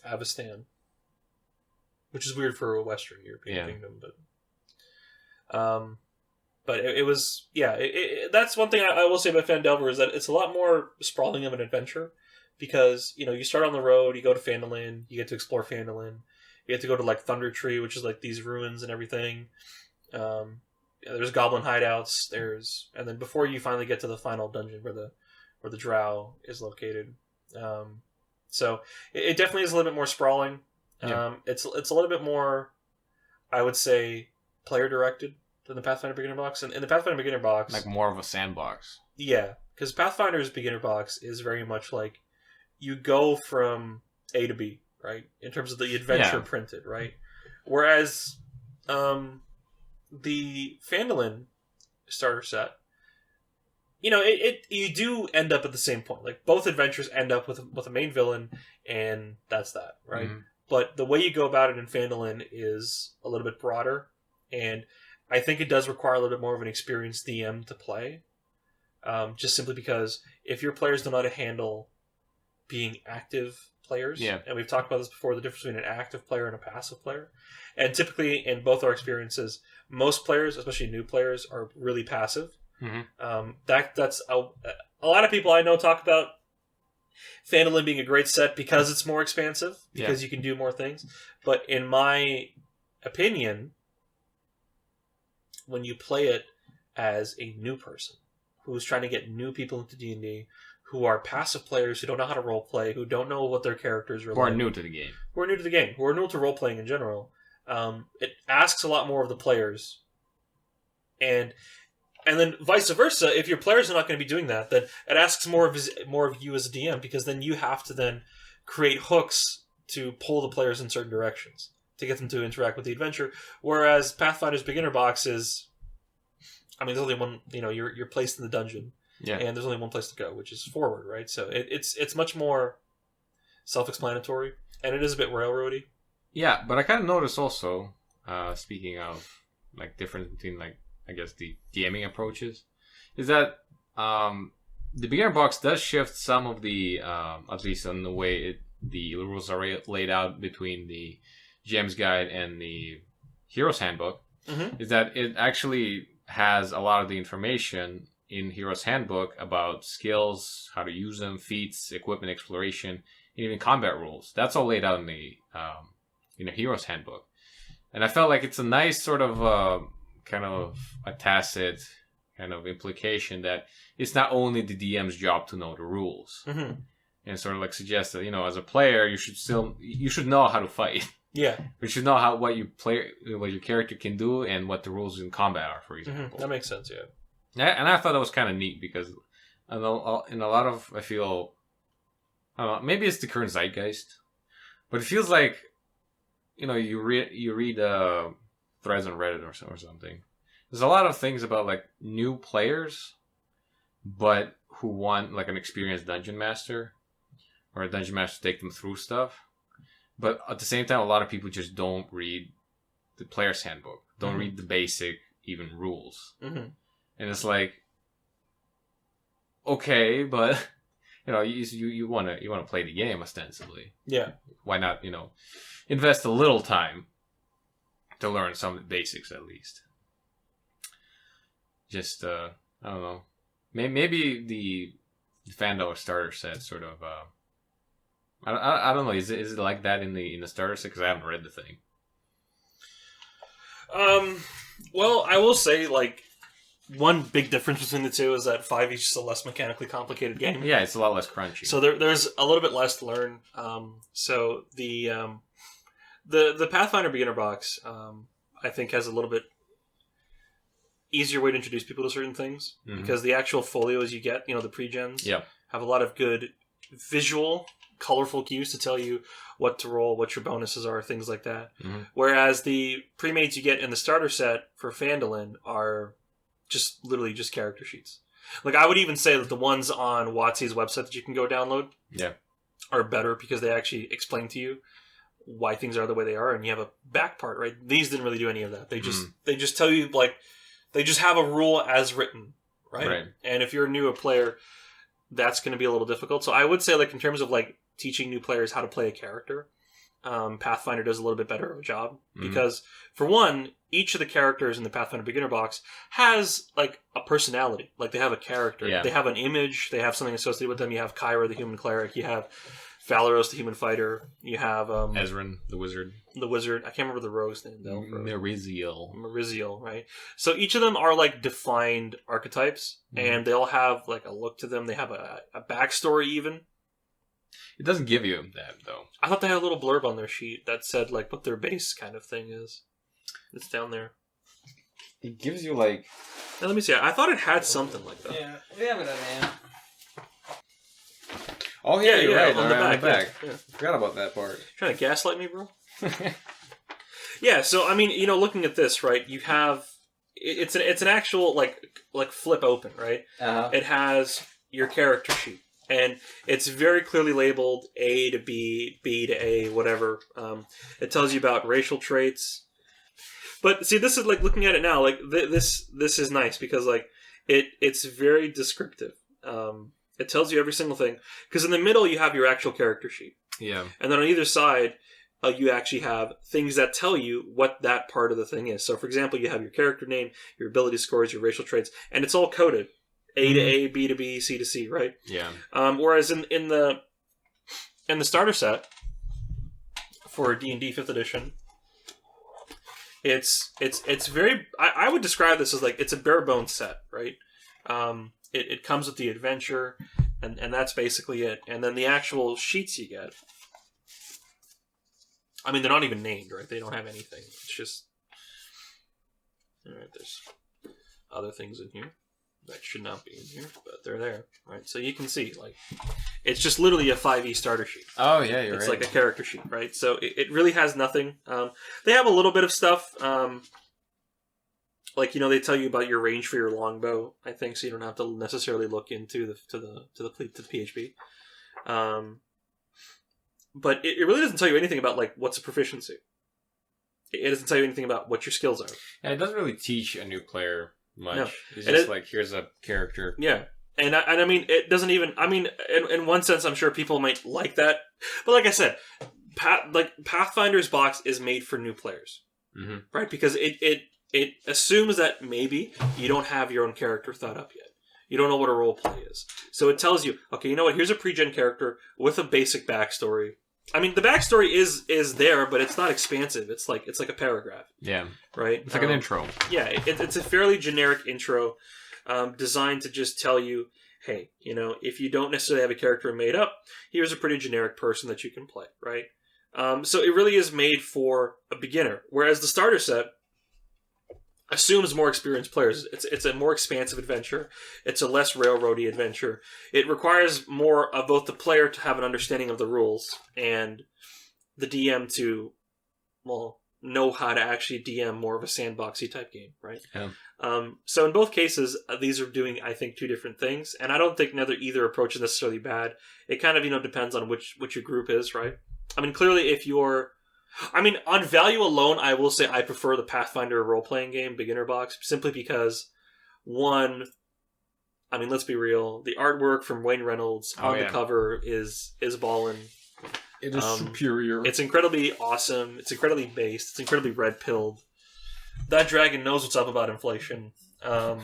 Avestan, which is weird for a Western European kingdom, but it was that's one thing I will say about Phandelver, is that it's a lot more sprawling of an adventure, because you start on the road, you go to Phandalin, you get to explore Phandalin. You have to go to like Thunder Tree, which is like these ruins and everything. There's goblin hideouts. And then before you finally get to the final dungeon where the Drow is located. So it definitely is a little bit more sprawling. It's a little bit more, I would say, player directed than the Pathfinder Beginner Box. And in the Pathfinder Beginner Box, like more of a sandbox. Yeah, because Pathfinder's Beginner Box is very much like you go from A to B. Right, in terms of the adventure printed, right? Whereas the Phandalin starter set, you do end up at the same point. Like both adventures end up with a main villain, and that's that, right? But the way you go about it in Phandalin is a little bit broader, and I think it does require a little bit more of an experienced DM to play, just simply because if your players don't know how to handle being active players, and we've talked about this before, the difference between an active player and a passive player, and typically in both our experiences, most players, especially new players, are really passive. That's a lot of people I know talk about Phandalin being a great set because it's more expansive, because you can do more things, but in my opinion, when you play it as a new person who's trying to get new people into D&D, who are passive players, who don't know how to roleplay, who don't know what their characters are like. Who are new to the game. Who are new to the game. Who are new to roleplaying in general. It asks a lot more of the players. And then vice versa, if your players are not going to be doing that, then it asks more of you as a DM, because then you have to then create hooks to pull the players in certain directions to get them to interact with the adventure. Whereas Pathfinder's Beginner Box is, there's only one, you're placed in the dungeon. Yeah. And there's only one place to go, which is forward, right? So it's much more self-explanatory, and it is a bit railroady. Yeah, but I kind of noticed also, speaking of like difference between like I guess the DMing approaches, is that the Beginner Box does shift some of the, at least in the way the rules are laid out between the GM's Guide and the Hero's Handbook, is that it actually has a lot of the information in Hero's Handbook about skills, how to use them, feats, equipment exploration, and even combat rules. That's all laid out in the Hero's Handbook. And I felt like it's a nice sort of kind of a tacit kind of implication that it's not only the DM's job to know the rules. And sort of like suggest that, as a player, you should know how to fight. Yeah. We should know what your character can do, and what the rules in combat are, for example. That makes sense, yeah. And I thought that was kind of neat because in a lot of, I feel, I don't know, maybe it's the current zeitgeist, but it feels like, you read threads on Reddit or something. There's a lot of things about like new players, but who want like an experienced dungeon master or a dungeon master to take them through stuff. But at the same time, a lot of people just don't read the player's handbook, don't read the basic even rules, and it's like, okay, but you want to play the game ostensibly. Yeah. Why not invest a little time to learn some of the basics at least. Just I don't know. Maybe the Pathfinder Starter Set sort of. I don't know. Is it like that in the starter set? Because I haven't read the thing. Well, I will say like one big difference between the two is that 5e is just a less mechanically complicated game. Yeah, it's a lot less crunchy. So there's a little bit less to learn. So the Pathfinder Beginner Box, I think, has a little bit easier way to introduce people to certain things because the actual folios you get, the pre-gens, have a lot of good visual, colorful cues to tell you what to roll, what your bonuses are, things like that. Whereas the pre-mades you get in the starter set for Phandalin are literally just character sheets. Like, I would even say that the ones on WotC's website that you can go download are better because they actually explain to you why things are the way they are, and you have a back part, right? These didn't really do any of that. They just tell you, like, they just have a rule as written, right? And if you're a newer player, that's going to be a little difficult. So I would say, like, in terms of like teaching new players how to play a character, Pathfinder does a little bit better of a job because, for one, each of the characters in the Pathfinder Beginner Box has like a personality. Like, they have a character, they have an image, they have something associated with them. You have Kyra, the human cleric. You have Valeros, the human fighter. You have Ezrin, the wizard. I can't remember the rogue's name though. Meriziel, right? So each of them are like defined archetypes, and they all have like a look to them. They have a backstory even. It doesn't give you that though. I thought they had a little blurb on their sheet that said like what their base kind of thing is. It's down there. It gives you like. Now, let me see. I thought it had something like that. Yeah, we have it on hand. Oh yeah, you're right. On the back. Yeah. Forgot about that part. Trying to gaslight me, bro? Yeah. So I mean, looking at this, right? You have it's an actual like flip open, right? It has your character sheet, and it's very clearly labeled A to B, B to A, whatever. It tells you about racial traits. But see, this is like looking at it now. Like this is nice because like it's very descriptive. It tells you every single thing. Because in the middle, you have your actual character sheet. Yeah. And then on either side, you actually have things that tell you what that part of the thing is. So, for example, you have your character name, your ability scores, your racial traits, and it's all coded. A to A, B to B, C to C, right? Yeah. Whereas in the starter set for D&D 5th edition, it's very... I would describe this as like, it's a bare bones set, right? It comes with the adventure, and that's basically it. And then the actual sheets you get, I mean, they're not even named, right? They don't have anything. It's just... Alright, there's other things in here that should not be in here, but they're there, right? So you can see, like, it's just literally a 5e starter sheet. Oh, yeah, you're right. It's like a character sheet, right? So it really has nothing. They have a little bit of stuff... Like, they tell you about your range for your longbow, I think, so you don't have to necessarily look into the PHP. But it really doesn't tell you anything about like what's a proficiency. It doesn't tell you anything about what your skills are. And it doesn't really teach a new player much. No. It's just like, here's a character. Yeah. And I mean, it doesn't even... I mean, in one sense, I'm sure people might like that. But like I said, Pathfinder's box is made for new players. Right? Because it assumes that maybe you don't have your own character thought up yet. You don't know what a role play is. So it tells you, okay, you know what? Here's a pre-gen character with a basic backstory. I mean, the backstory is there, but it's not expansive. It's like a paragraph. Yeah. Right? It's like an intro. Yeah, it's a fairly generic intro designed to just tell you, hey, if you don't necessarily have a character made up, here's a pretty generic person that you can play, right? So it really is made for a beginner. Whereas the starter set assumes more experienced players. It's a more expansive adventure. It's a less railroady adventure. It requires more of both the player to have an understanding of the rules and the DM to, well, know how to actually DM more of a sandboxy type game, right? Yeah. So in both cases, these are doing, I think, two different things, and I don't think either approach is necessarily bad. It kind of depends on which your group is, right? I mean, clearly, if you're on value alone, I will say I prefer the Pathfinder role-playing game Beginner Box, simply because, one, let's be real, the artwork from Wayne Reynolds on the cover is ballin'. It is superior. It's incredibly awesome. It's incredibly based. It's incredibly red-pilled. That dragon knows what's up about inflation. So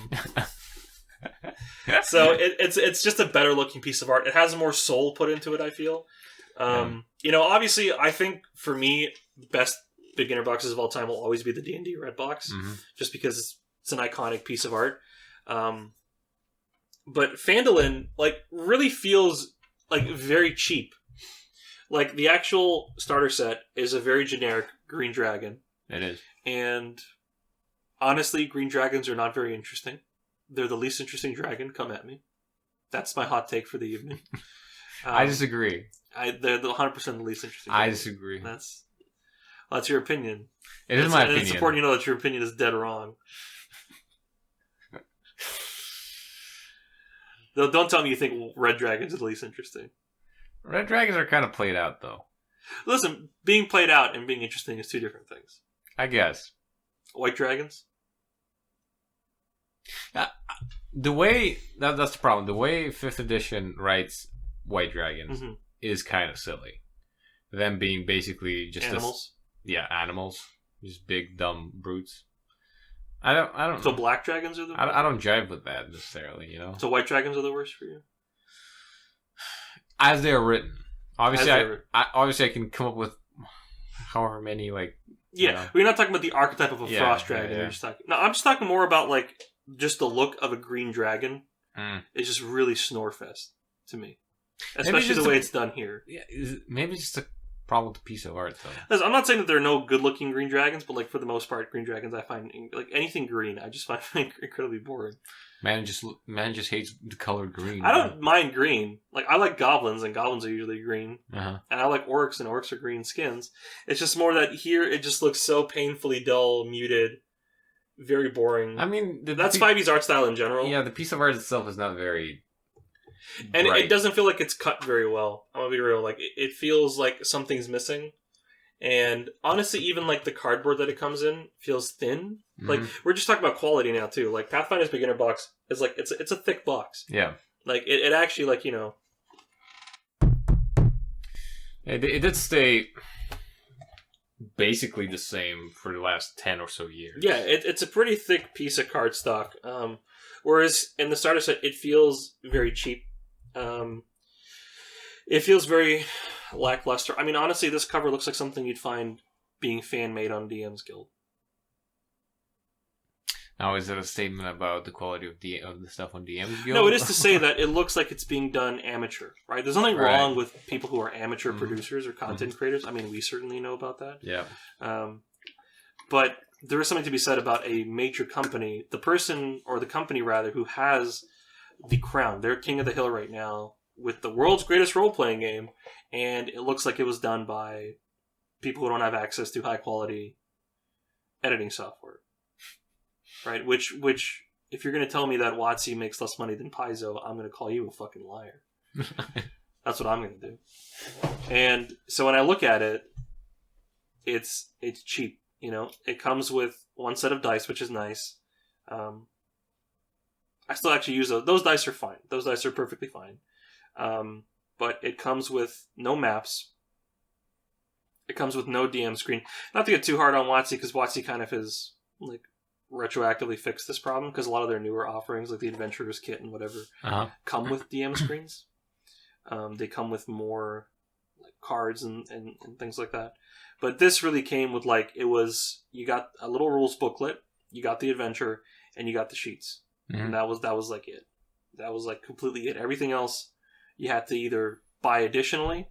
it's just a better-looking piece of art. It has more soul put into it, I feel. Obviously, I think for me, best beginner boxes of all time will always be the D&D Red Box, just because it's an iconic piece of art. But Phandalin really feels very cheap. The actual starter set is a very generic green dragon. It is, and honestly, green dragons are not very interesting. They're the least interesting dragon. Come at me. That's my hot take for the evening. I disagree. They're 100% the least interesting. I disagree. That's your opinion. It is my opinion. It's important to know that your opinion is dead wrong. Though, don't tell me you think red dragons are the least interesting. Red dragons are kind of played out, though. Listen, being played out and being interesting is two different things. I guess. White dragons? That's the problem. The way 5th edition writes white dragons is kind of silly. Them being basically just animals. Animals. Just big dumb brutes. I don't. So black dragons are the worst? I don't jive with that necessarily. So white dragons are the worst for you? As they are written. Obviously, I can come up with however many we're not talking about the archetype of a frost dragon. Yeah. I'm just talking more about just the look of a green dragon. It's just really snorefest to me, especially the way it's done here. Yeah, maybe just a problem with the piece of art, though. Listen, I'm not saying that there are no good-looking green dragons, but for the most part, green dragons I find anything green, I just find incredibly boring. Man just hates the color green. I don't mind green. I like goblins, and goblins are usually green. And I like orcs, and orcs are green skins. It's just more that here it just looks so painfully dull, muted, very boring. That's 5e's art style in general. Yeah, the piece of art itself is not very and bright. It doesn't feel like it's cut very well. I'm gonna be real. It feels like something's missing. And honestly, even the cardboard that it comes in feels thin. We're just talking about quality now too. Pathfinder's Beginner Box is it's a thick box. Yeah. It actually It did stay basically the same for the last 10 or so years. Yeah, it's a pretty thick piece of cardstock. Whereas in the starter set, it feels very cheap. It feels very lackluster. Honestly, this cover looks like something you'd find being fan-made on DM's Guild. Now, is that a statement about the quality of the stuff on DM's Guild? No, it is to say that it looks like it's being done amateur, right? There's nothing wrong with people who are amateur producers or content creators. We certainly know about that. Yeah. But there is something to be said about a major company, the person, or the company rather, who has the crown. They're king of the hill right now with the world's greatest role-playing game, and it looks like it was done by people who don't have access to high-quality editing software. Right? Which, if you're going to tell me that WotC makes less money than Paizo, I'm going to call you a fucking liar. That's what I'm going to do. And so when I look at it, it's cheap. It comes with one set of dice, which is nice. I still actually use those. Those dice are fine. Those dice are perfectly fine. But it comes with no maps. It comes with no DM screen. Not to get too hard on WotC, because WotC kind of has retroactively fixed this problem, because a lot of their newer offerings, like the Adventurer's Kit and whatever, come with DM screens. They come with more cards and things like that. But this really came with you got a little rules booklet, you got the adventure, and you got the sheets. And that was it. That was completely it. Everything else you had to either buy additionally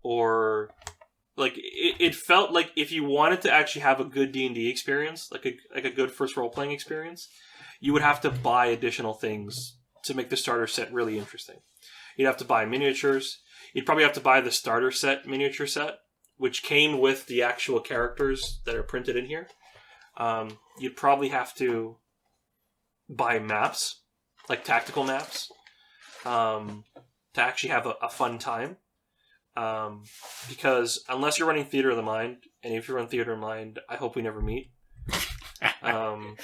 or Like it felt like if you wanted to actually have a good D&D experience, like a good first role playing experience, you would have to buy additional things to make the starter set really interesting. You'd have to buy miniatures. You'd probably have to buy the starter set miniature set, which came with the actual characters that are printed in here. You'd probably have to buy maps, like tactical maps, to actually have a fun time. Because unless you're running Theater of the Mind, and if you run Theater of the Mind, I hope we never meet. But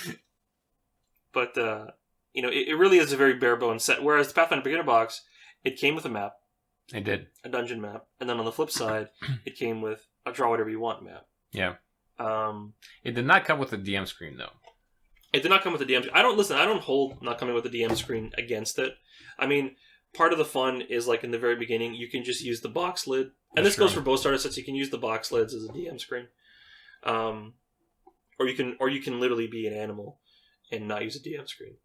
it really is a very bare bones set. Whereas the Pathfinder Beginner Box, it came with a map. It did. A dungeon map. And then on the flip side, it came with a draw whatever you want map. Yeah. It did not come with a DM screen, though. It did not come with a DM screen. I don't hold not coming with a DM screen against it. I mean, part of the fun is, like, in the very beginning, you can just use the box lid. And this goes for both starter sets. You can use the box lids as a DM screen. Or you can literally be an animal and not use a DM screen.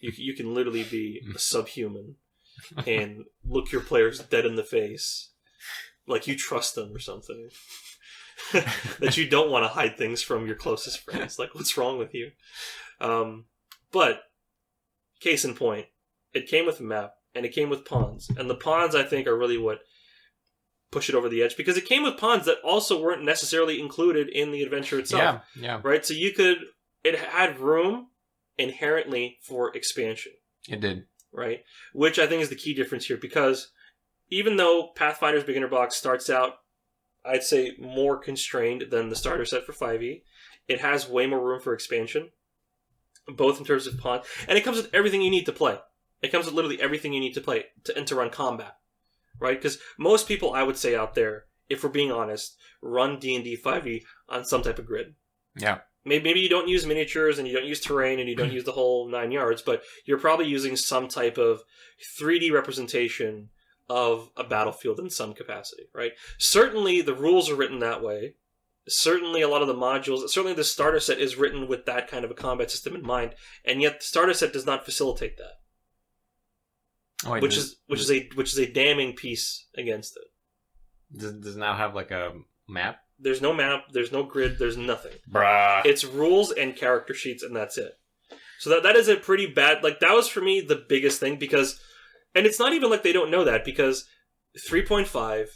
You can literally be a subhuman and look your players dead in the face like you trust them or something. That you don't want to hide things from your closest friends. Like, what's wrong with you? But, case in point, it came with a map, and it came with pawns. And the pawns, I think, are really what push it over the edge, because it came with pawns that also weren't necessarily included in the adventure itself. Yeah. Right? So it had room inherently for expansion. It did. Right? Which I think is the key difference here, because even though Pathfinder's Beginner Box starts out, I'd say, more constrained than the starter set for 5e, it has way more room for expansion, both in terms of pawn, and it comes with everything you need to play. It comes with literally everything you need to play to run combat, right? Because most people, I would say, out there, if we're being honest, run D&D 5e on some type of grid. Yeah. Maybe you don't use miniatures, and you don't use terrain, and you don't use the whole 9 yards, but you're probably using some type of 3D representation of a battlefield in some capacity, right? Certainly the rules are written that way. Certainly a lot of the modules, certainly the starter set is written with that kind of a combat system in mind, and yet the starter set does not facilitate that. Oh, which is a damning piece against it. Does it now have like a map? There's no map, there's no grid, there's nothing. Bruh. It's rules and character sheets, and that's it. So that is a pretty bad, like, that was for me the biggest thing, because, and it's not even like they don't know that, because 3.5,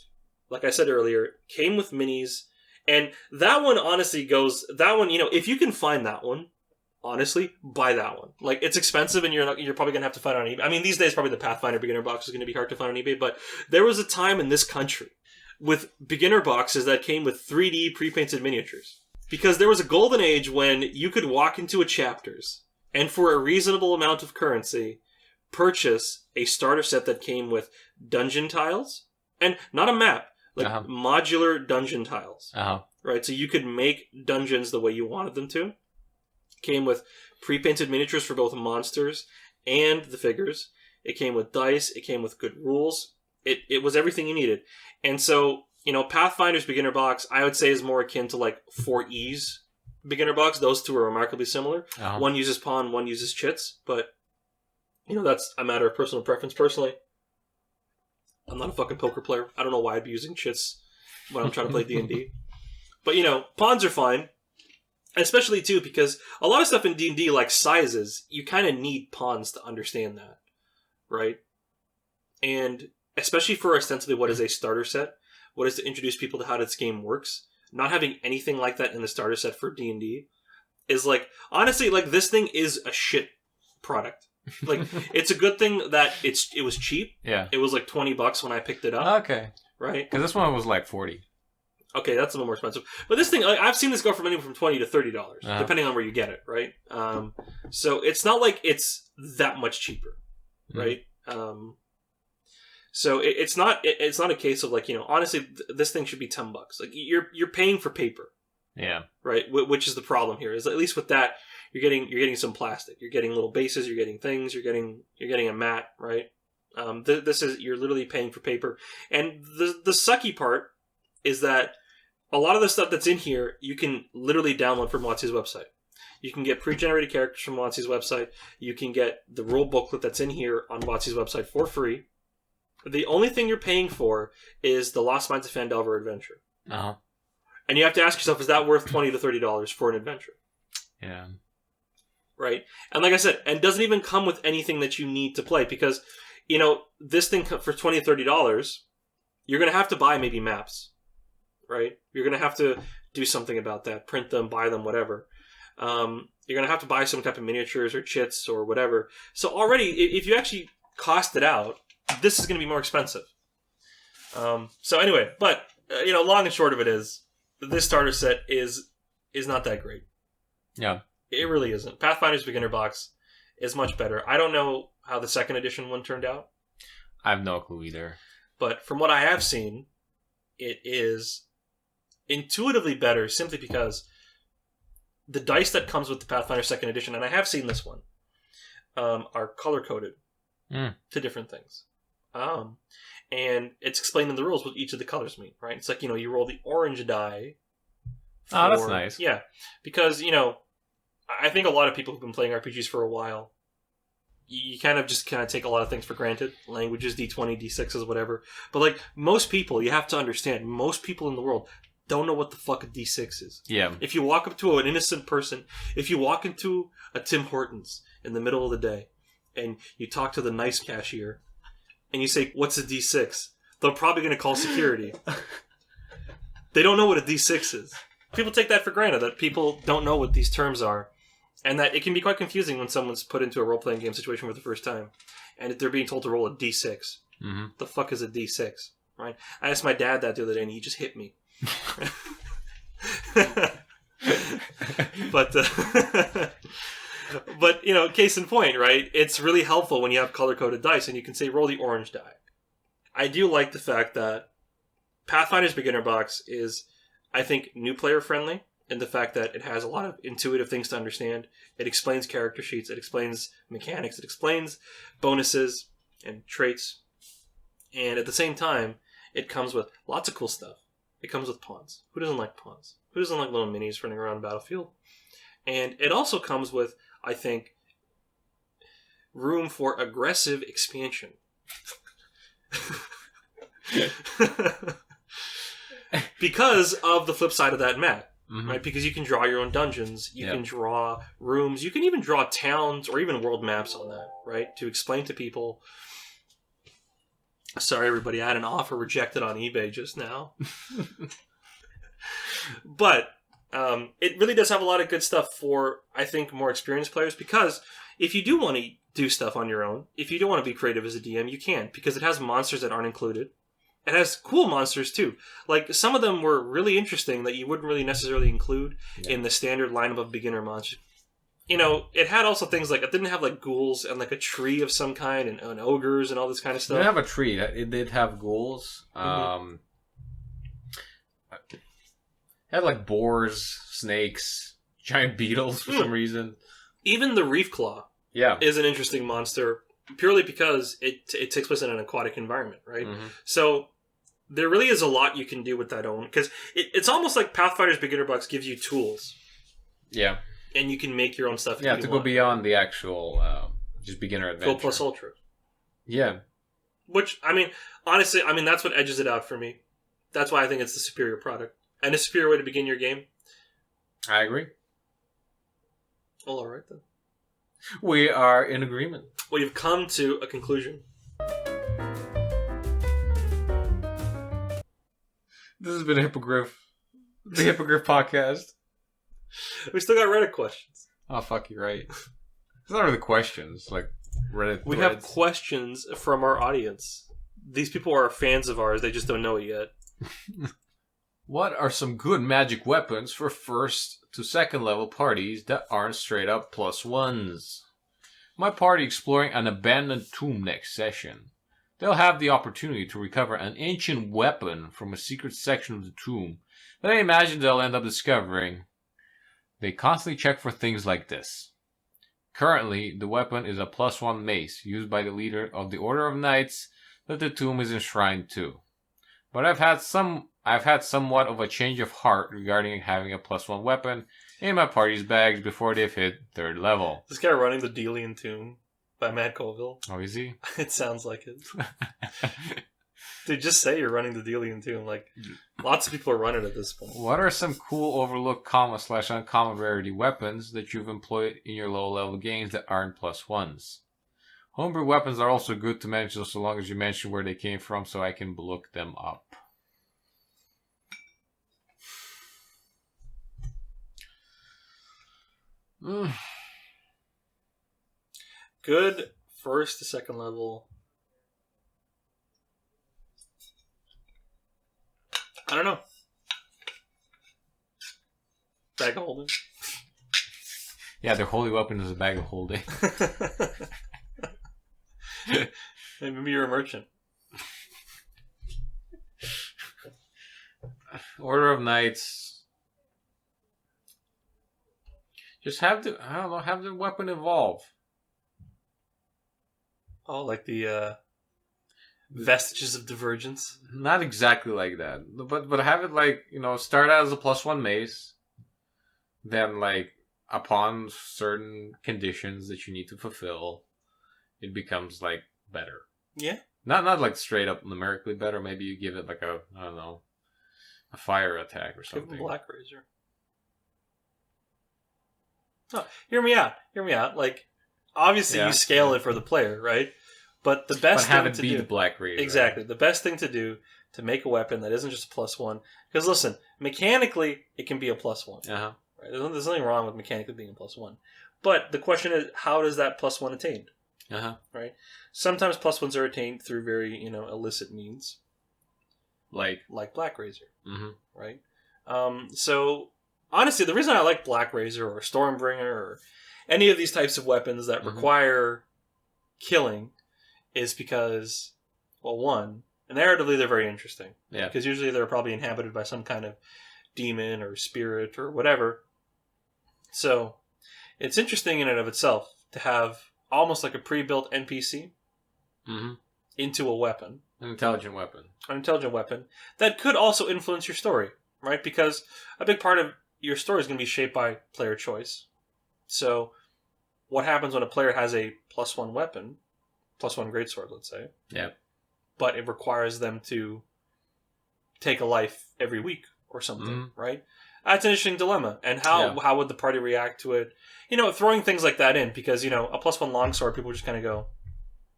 like I said earlier, came with minis, and that one honestly if you can find that one, honestly, buy that one. Like, it's expensive, and you're probably going to have to find it on eBay. I mean, these days, probably the Pathfinder Beginner Box is going to be hard to find on eBay, but there was a time in this country with beginner boxes that came with 3D pre-painted miniatures. Because there was a golden age when you could walk into a Chapters, and for a reasonable amount of currency, purchase a starter set that came with dungeon tiles, and not a map, like modular dungeon tiles. Right, so you could make dungeons the way you wanted them to. Came with pre-painted miniatures for both monsters and the figures. It came with dice. It came with good rules. It was everything you needed. And so, Pathfinder's Beginner Box, I would say, is more akin to like 4E's Beginner Box. Those two are remarkably similar. One uses pawn, one uses chits, but that's a matter of personal preference. Personally, I'm not a fucking poker player. I don't know why I'd be using chits when I'm trying to play D&D. But, pawns are fine. Especially, too, because a lot of stuff in D&D, like sizes, you kind of need pawns to understand that, right? And especially for ostensibly what is a starter set, what is to introduce people to how this game works, not having anything like that in the starter set for D&D is like, honestly, like, this thing is a shit product. Like, it's a good thing that it was cheap. Yeah. It was like $20 when I picked it up. Okay. Right? Because this one was like $40. Okay, that's a little more expensive. But this thing, I've seen this go from anywhere from $20 to $30, depending on where you get it, right? So it's not like it's that much cheaper, right? So it's not a case of like, honestly, this thing should be $10. Like, you're paying for paper. Yeah. Right? Which is the problem here, is at least with that, you're getting some plastic. You're getting little bases, you're getting things, you're getting a mat, right? You're literally paying for paper. And the sucky part is that a lot of the stuff that's in here, you can literally download from WotC's website. You can get pre-generated characters from WotC's website. You can get the rule booklet that's in here on WotC's website for free. The only thing you're paying for is the Lost Mines of Phandelver adventure. Uh-huh. And you have to ask yourself, is that worth $20 to $30 for an adventure? Yeah. Right? And like I said, and it doesn't even come with anything that you need to play because, this thing for $20 to $30, you're going to have to buy maybe maps. Right? You're going to have to do something about that. Print them, buy them, whatever. You're going to have to buy some type of miniatures or chits or whatever. So already, if you actually cost it out, this is going to be more expensive. So anyway, but, long and short of it is, this starter set is not that great. Yeah. It really isn't. Pathfinder's Beginner Box is much better. I don't know how the second edition one turned out. I have no clue either. But from what I have seen, it is intuitively better simply because the dice that comes with the Pathfinder second edition, and I have seen this one, are color-coded to different things. And it's explained in the rules what each of the colors mean, right? It's like, you roll the orange die. Oh, that's nice. Yeah. Because, I think a lot of people who've been playing RPGs for a while, you kind of take a lot of things for granted. Languages, D20, D6s, whatever. But, like, most people, you have to understand, most people in the world don't know what the fuck a D6 is. Yeah. If you walk up to an innocent person, if you walk into a Tim Hortons in the middle of the day, and you talk to the nice cashier, and you say, what's a D6? They're probably going to call security. They don't know what a D6 is. People take that for granted, that people don't know what these terms are. And that it can be quite confusing when someone's put into a role-playing game situation for the first time. And they're being told to roll a D6. Mm-hmm. The fuck is a D6? Right? I asked my dad that the other day, and he just hit me. But, case in point, right? It's really helpful when you have color-coded dice, and you can say, roll the orange die. I do like the fact that Pathfinder's Beginner Box is, I think, new player friendly in the fact that it has a lot of intuitive things to understand. It explains character sheets. It explains mechanics. It explains bonuses and traits. And at the same time, it comes with lots of cool stuff. It comes with pawns. Who doesn't like pawns? Who doesn't like little minis running around the battlefield? And it also comes with, I think, room for aggressive expansion. Because of the flip side of that map, right? Because you can draw your own dungeons, you can draw rooms, you can even draw towns or even world maps on that, right? To explain to people. Sorry, everybody, I had an offer rejected on eBay just now. But it really does have a lot of good stuff for, I think, more experienced players, because if you do want to do stuff on your own, if you do want to be creative as a DM, you can, because it has monsters that aren't included. It has cool monsters, too. Like, some of them were really interesting that you wouldn't really necessarily include in the standard lineup of beginner monsters. It had also things like, it didn't have, like, ghouls and, like, a tree of some kind and ogres and all this kind of stuff. It didn't have a tree. It did have ghouls. It had, like, boars, snakes, giant beetles for some reason. Even the Reef Claw is an interesting monster, purely because it takes place in an aquatic environment, right? So there really is a lot you can do with that own, because it's almost like Pathfinder's Beginner Box gives you tools. Yeah. And you can make your own stuff. Yeah, to go beyond the actual just beginner adventure. Full plus ultra. Yeah. Which, honestly, that's what edges it out for me. That's why I think it's the superior product. And a superior way to begin your game. I agree. Well, all right then. We are in agreement. Well, you've come to a conclusion. This has been Hippogryph. The Hippogryph podcast. We still got Reddit questions. Oh, fuck, you're right. It's not really questions, like Reddit We threads. have questions from our audience. These people are fans of ours. They just don't know it yet. What are some good magic weapons for first to second level parties that aren't straight up +1s? My party exploring an abandoned tomb next session. They'll have the opportunity to recover an ancient weapon from a secret section of the tomb that I imagine they'll end up discovering. They constantly check for things like this. Currently, the weapon is a +1 mace used by the leader of the Order of Knights that the tomb is enshrined to. But I've had somewhat of a change of heart regarding having a +1 weapon in my party's bags before they've hit 3rd level. This guy running the Delian Tomb by Matt Colville. Oh, is he? It sounds like it. Dude, just say you're running the Delian too. Like, lots of people are running at this point. What are some cool overlooked common/uncommon rarity weapons that you've employed in your low level games that aren't +1s? Homebrew weapons are also good to mention so long as you mention where they came from so I can look them up. Good first to second level. I don't know. Bag of holding. Yeah, their holy weapon is a bag of holding. Maybe you're a merchant. Order of Knights. Just have the weapon evolve. Oh, like the vestiges of divergence. Not exactly like that, but have it like, start out as a +1 mace, then like upon certain conditions that you need to fulfill, it becomes like better. Yeah. Not like straight up numerically better. Maybe you give it like a fire attack or something. Give him Black Razor. Oh, hear me out. Like, obviously you scale it for the player, right? But the best thing to do, the Black Razor. Exactly. Right? The best thing to do to make a weapon that isn't just a +1, because listen, mechanically it can be a +1. Uh-huh. Right? There's nothing wrong with mechanically being a +1. But the question is, how does that +1 attained? Uh-huh. Right? Sometimes +1s are attained through very, illicit means. Like Black Razor. Mm-hmm. Right? So, honestly, the reason I like Black Razor or Stormbringer or any of these types of weapons that require killing is because, well, one, narratively they're very interesting. Yeah. Because usually they're probably inhabited by some kind of demon or spirit or whatever. So, it's interesting in and of itself to have almost like a pre-built NPC into a weapon. An intelligent weapon. That could also influence your story, right? Because a big part of your story is going to be shaped by player choice. So, what happens when a player has a +1 weapon, +1 greatsword, let's say? Yeah. But it requires them to take a life every week or something, right? That's an interesting dilemma. And how would the party react to it? Throwing things like that in, because, a +1 longsword, people just kind of go...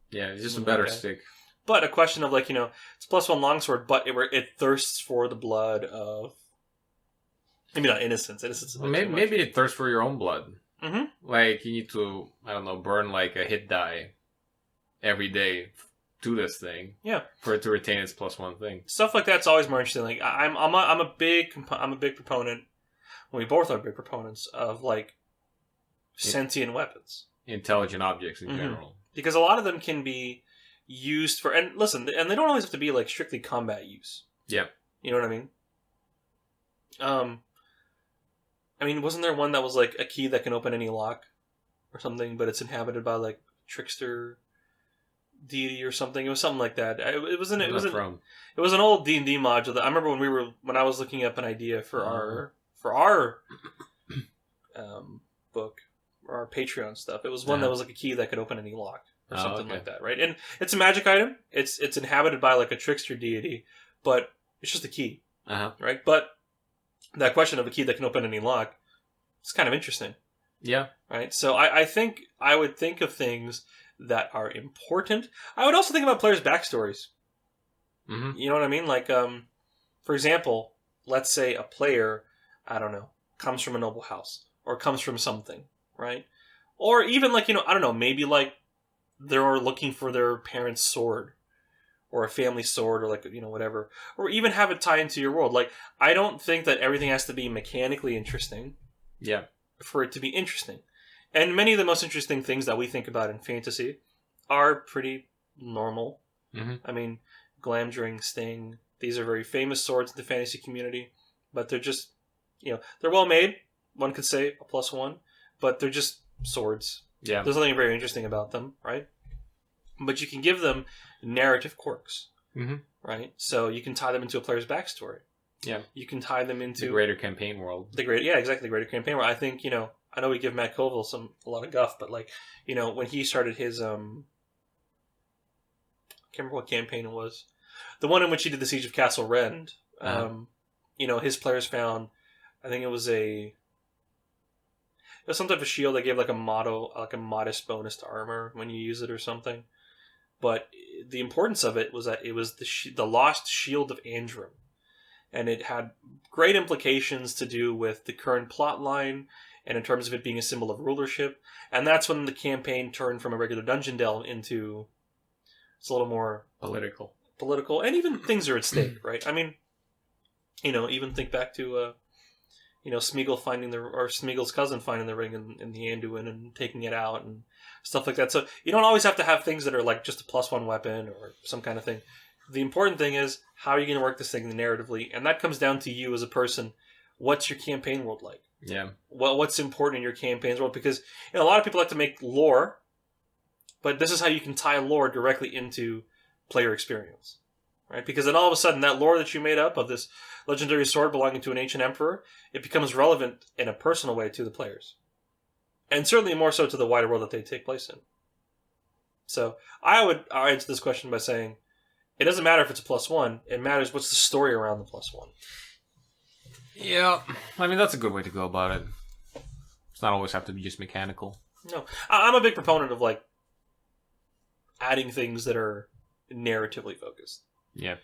Yeah, it's just a better stick. But a question of, like, it's +1 longsword, but it thirsts for the blood of... Maybe not innocence. Maybe it thirsts for your own blood. Mm-hmm. Like, you need to, burn like a hit die every day to this thing. Yeah. For it to retain its +1 thing. Stuff like that's always more interesting. Like, I'm a big proponent. Well, we both are big proponents of, like, sentient weapons. Intelligent objects in general. Because a lot of them can be used for, and listen, and they don't always have to be, like, strictly combat use. Yeah. You know what I mean? Wasn't there one that was, like, a key that can open any lock or something, but it's inhabited by, like, trickster deity or something? It was something like that. It was an old D&D module that I remember when I was looking up an idea for our book, or our Patreon stuff. It was one that was like a key that could open any lock or something like that, right? And it's a magic item. It's inhabited by like a trickster deity, but it's just a key, right? But that question of a key that can open any lock is kind of interesting. Yeah. Right? So I think I would think of things that are important. I would also think about players' backstories. Mm-hmm. You know what I mean? Like, for example, let's say a player, I don't know, comes from a noble house or comes from something, right? Or even like, I don't know, maybe like they're looking for their parents' sword or a family sword or like, whatever. Or even have it tie into your world. Like, I don't think that everything has to be mechanically interesting. Yeah. For it to be interesting. And many of the most interesting things that we think about in fantasy are pretty normal. Mm-hmm. I mean, Glamdring, Sting, these are very famous swords in the fantasy community, but they're just, they're well made. One could say a +1, but they're just swords. Yeah. There's nothing very interesting about them, right? But you can give them narrative quirks, right? So you can tie them into a player's backstory. Yeah. You can tie them into the greater campaign world. The greater campaign world. I think, I know we give Matt Colville a lot of guff, but like, when he started his, I can't remember what campaign it was. the one in which he did the Siege of Castle Rend, his players found, I think it was some type of shield that gave like a modest bonus to armor when you use it or something. But the importance of it was that it was the lost shield of Andrim. And it had great implications to do with the current plot line and in terms of it being a symbol of rulership. And that's when the campaign turned from a regular dungeon delve into it's a little more political, and even things are at stake, right? I mean, even think back to Smeagol's cousin finding the ring in the Anduin and taking it out and stuff like that. So you don't always have to have things that are like just a +1 weapon or some kind of thing. The important thing is how are you going to work this thing narratively, and that comes down to you as a person. What's your campaign world like? Yeah. What's important in your campaign's world? Because a lot of people like to make lore, but this is how you can tie lore directly into player experience, right? Because then all of a sudden that lore that you made up of this legendary sword belonging to an ancient emperor, it becomes relevant in a personal way to the players. And certainly more so to the wider world that they take place in. So I'll answer this question by saying, it doesn't matter if it's a +1. It matters what's the story around the +1. Yeah. I mean, that's a good way to go about it. It's not always have to be just mechanical. No. I'm a big proponent of, like, adding things that are narratively focused. Yeah.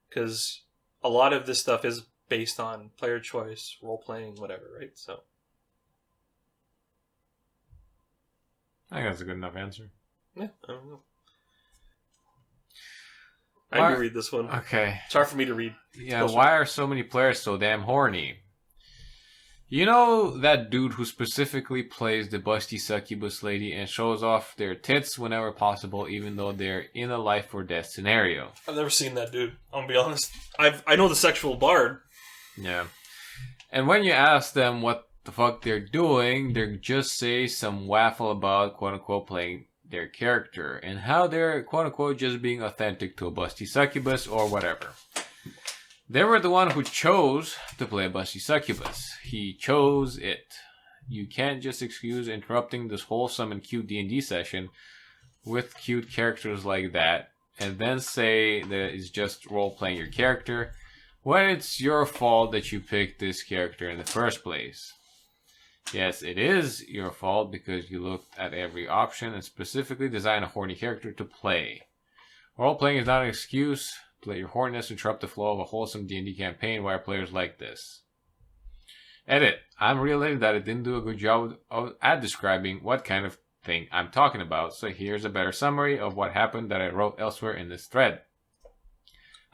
Because a lot of this stuff is based on player choice, role-playing, whatever, right? So I think that's a good enough answer. Yeah, I don't know. I need to read this one. Okay. It's hard for me to read. Yeah, why are so many players so damn horny? You know that dude who specifically plays the busty succubus lady and shows off their tits whenever possible, even though they're in a life or death scenario? I've never seen that dude. I'm gonna be honest. I know the sexual bard. Yeah. And when you ask them what the fuck they're doing, they just say some waffle about quote-unquote playing their character and how they're quote-unquote just being authentic to a busty succubus or whatever. They were the one who chose to play a busty succubus. He chose it. You can't just excuse interrupting this wholesome and cute D&D session with cute characters like that and then say that it's just role-playing your character when it's your fault that you picked this character in the first place. Yes, it is your fault because you looked at every option and specifically designed a horny character to play. Role-playing is not an excuse to let your horniness interrupt the flow of a wholesome D&D campaign. Why are players like this? Edit. I'm realizing that I didn't do a good job at describing what kind of thing I'm talking about, so here's a better summary of what happened that I wrote elsewhere in this thread.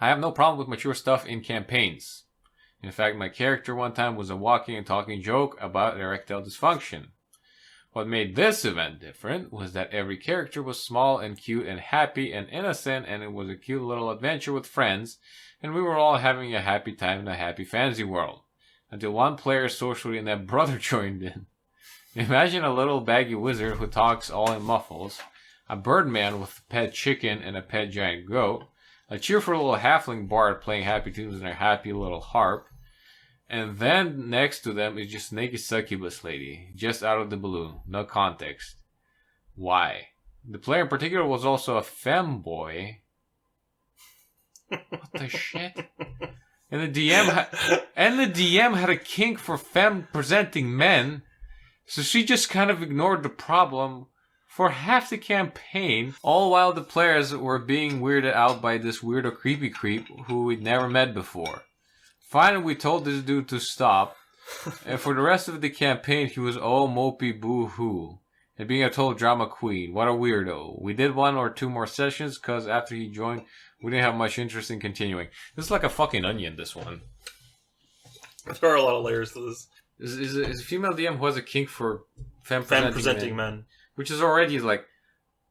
I have no problem with mature stuff in campaigns. In fact, my character one time was a walking and talking joke about erectile dysfunction. What made this event different was that every character was small and cute and happy and innocent, and it was a cute little adventure with friends, and we were all having a happy time in a happy fantasy world. Until one player socially inept brother joined in. Imagine a little baggy wizard who talks all in muffles, a birdman with a pet chicken and a pet giant goat, a cheerful little halfling bard playing happy tunes in her happy little harp, and then next to them is just naked succubus lady, just out of the blue, no context. Why? The player in particular was also a femboy. What the shit? And the DM had a kink for femme presenting men, so she just kind of ignored the problem for half the campaign, all while the players were being weirded out by this weirdo creepy creep who we'd never met before. Finally, we told this dude to stop, and for the rest of the campaign, he was all mopey boo-hoo, and being a total drama queen. What a weirdo. We did 1 or 2 more sessions, because after he joined, we didn't have much interest in continuing. This is like a fucking onion, this one. There are a lot of layers to this. Is a female DM who has a kink for femme-presenting men. Which is already like,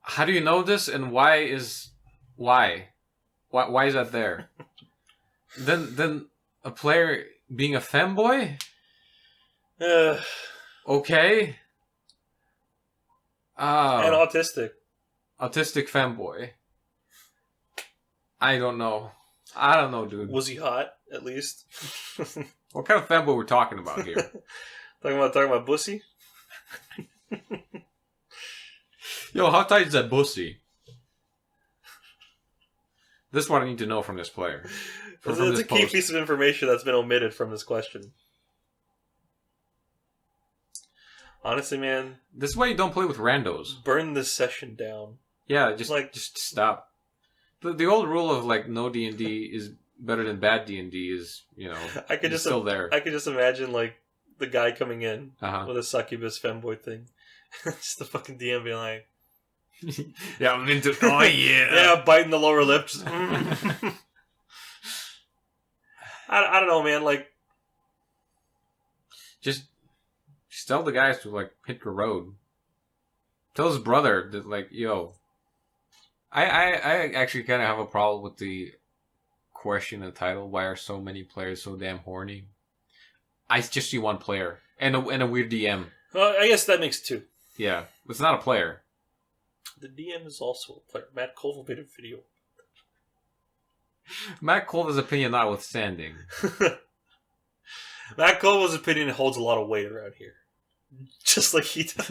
how do you know this, and why is that there? then a player being a femboy? Okay. And autistic. Autistic femboy. I don't know, dude. Was he hot, at least? What kind of femboy we're talking about here? talking about bussy? Yo, how tight is that bussy? This is what I need to know from this player. It's a key piece of information that's been omitted from this question. Honestly, man. This is why you don't play with randos. Burn this session down. Yeah, just stop. The old rule of like no D&D is better than bad D&D is, still there. I could just imagine like the guy coming in with a succubus femboy thing. Just the fucking DM being like, yeah, I'm into. Oh yeah, yeah, biting the lower lip. Just, I don't know, man. Like, just tell the guys to like hit the road. Tell his brother that like, yo. I actually kind of have a problem with the question and title. Why are so many players so damn horny? I just see one player and a weird DM. Well, I guess that makes two. Yeah, it's not a player. The DM is also a player. Matt Colville made a video. Matt Colville's opinion notwithstanding. Matt Colville's opinion holds a lot of weight around here. Just like he does.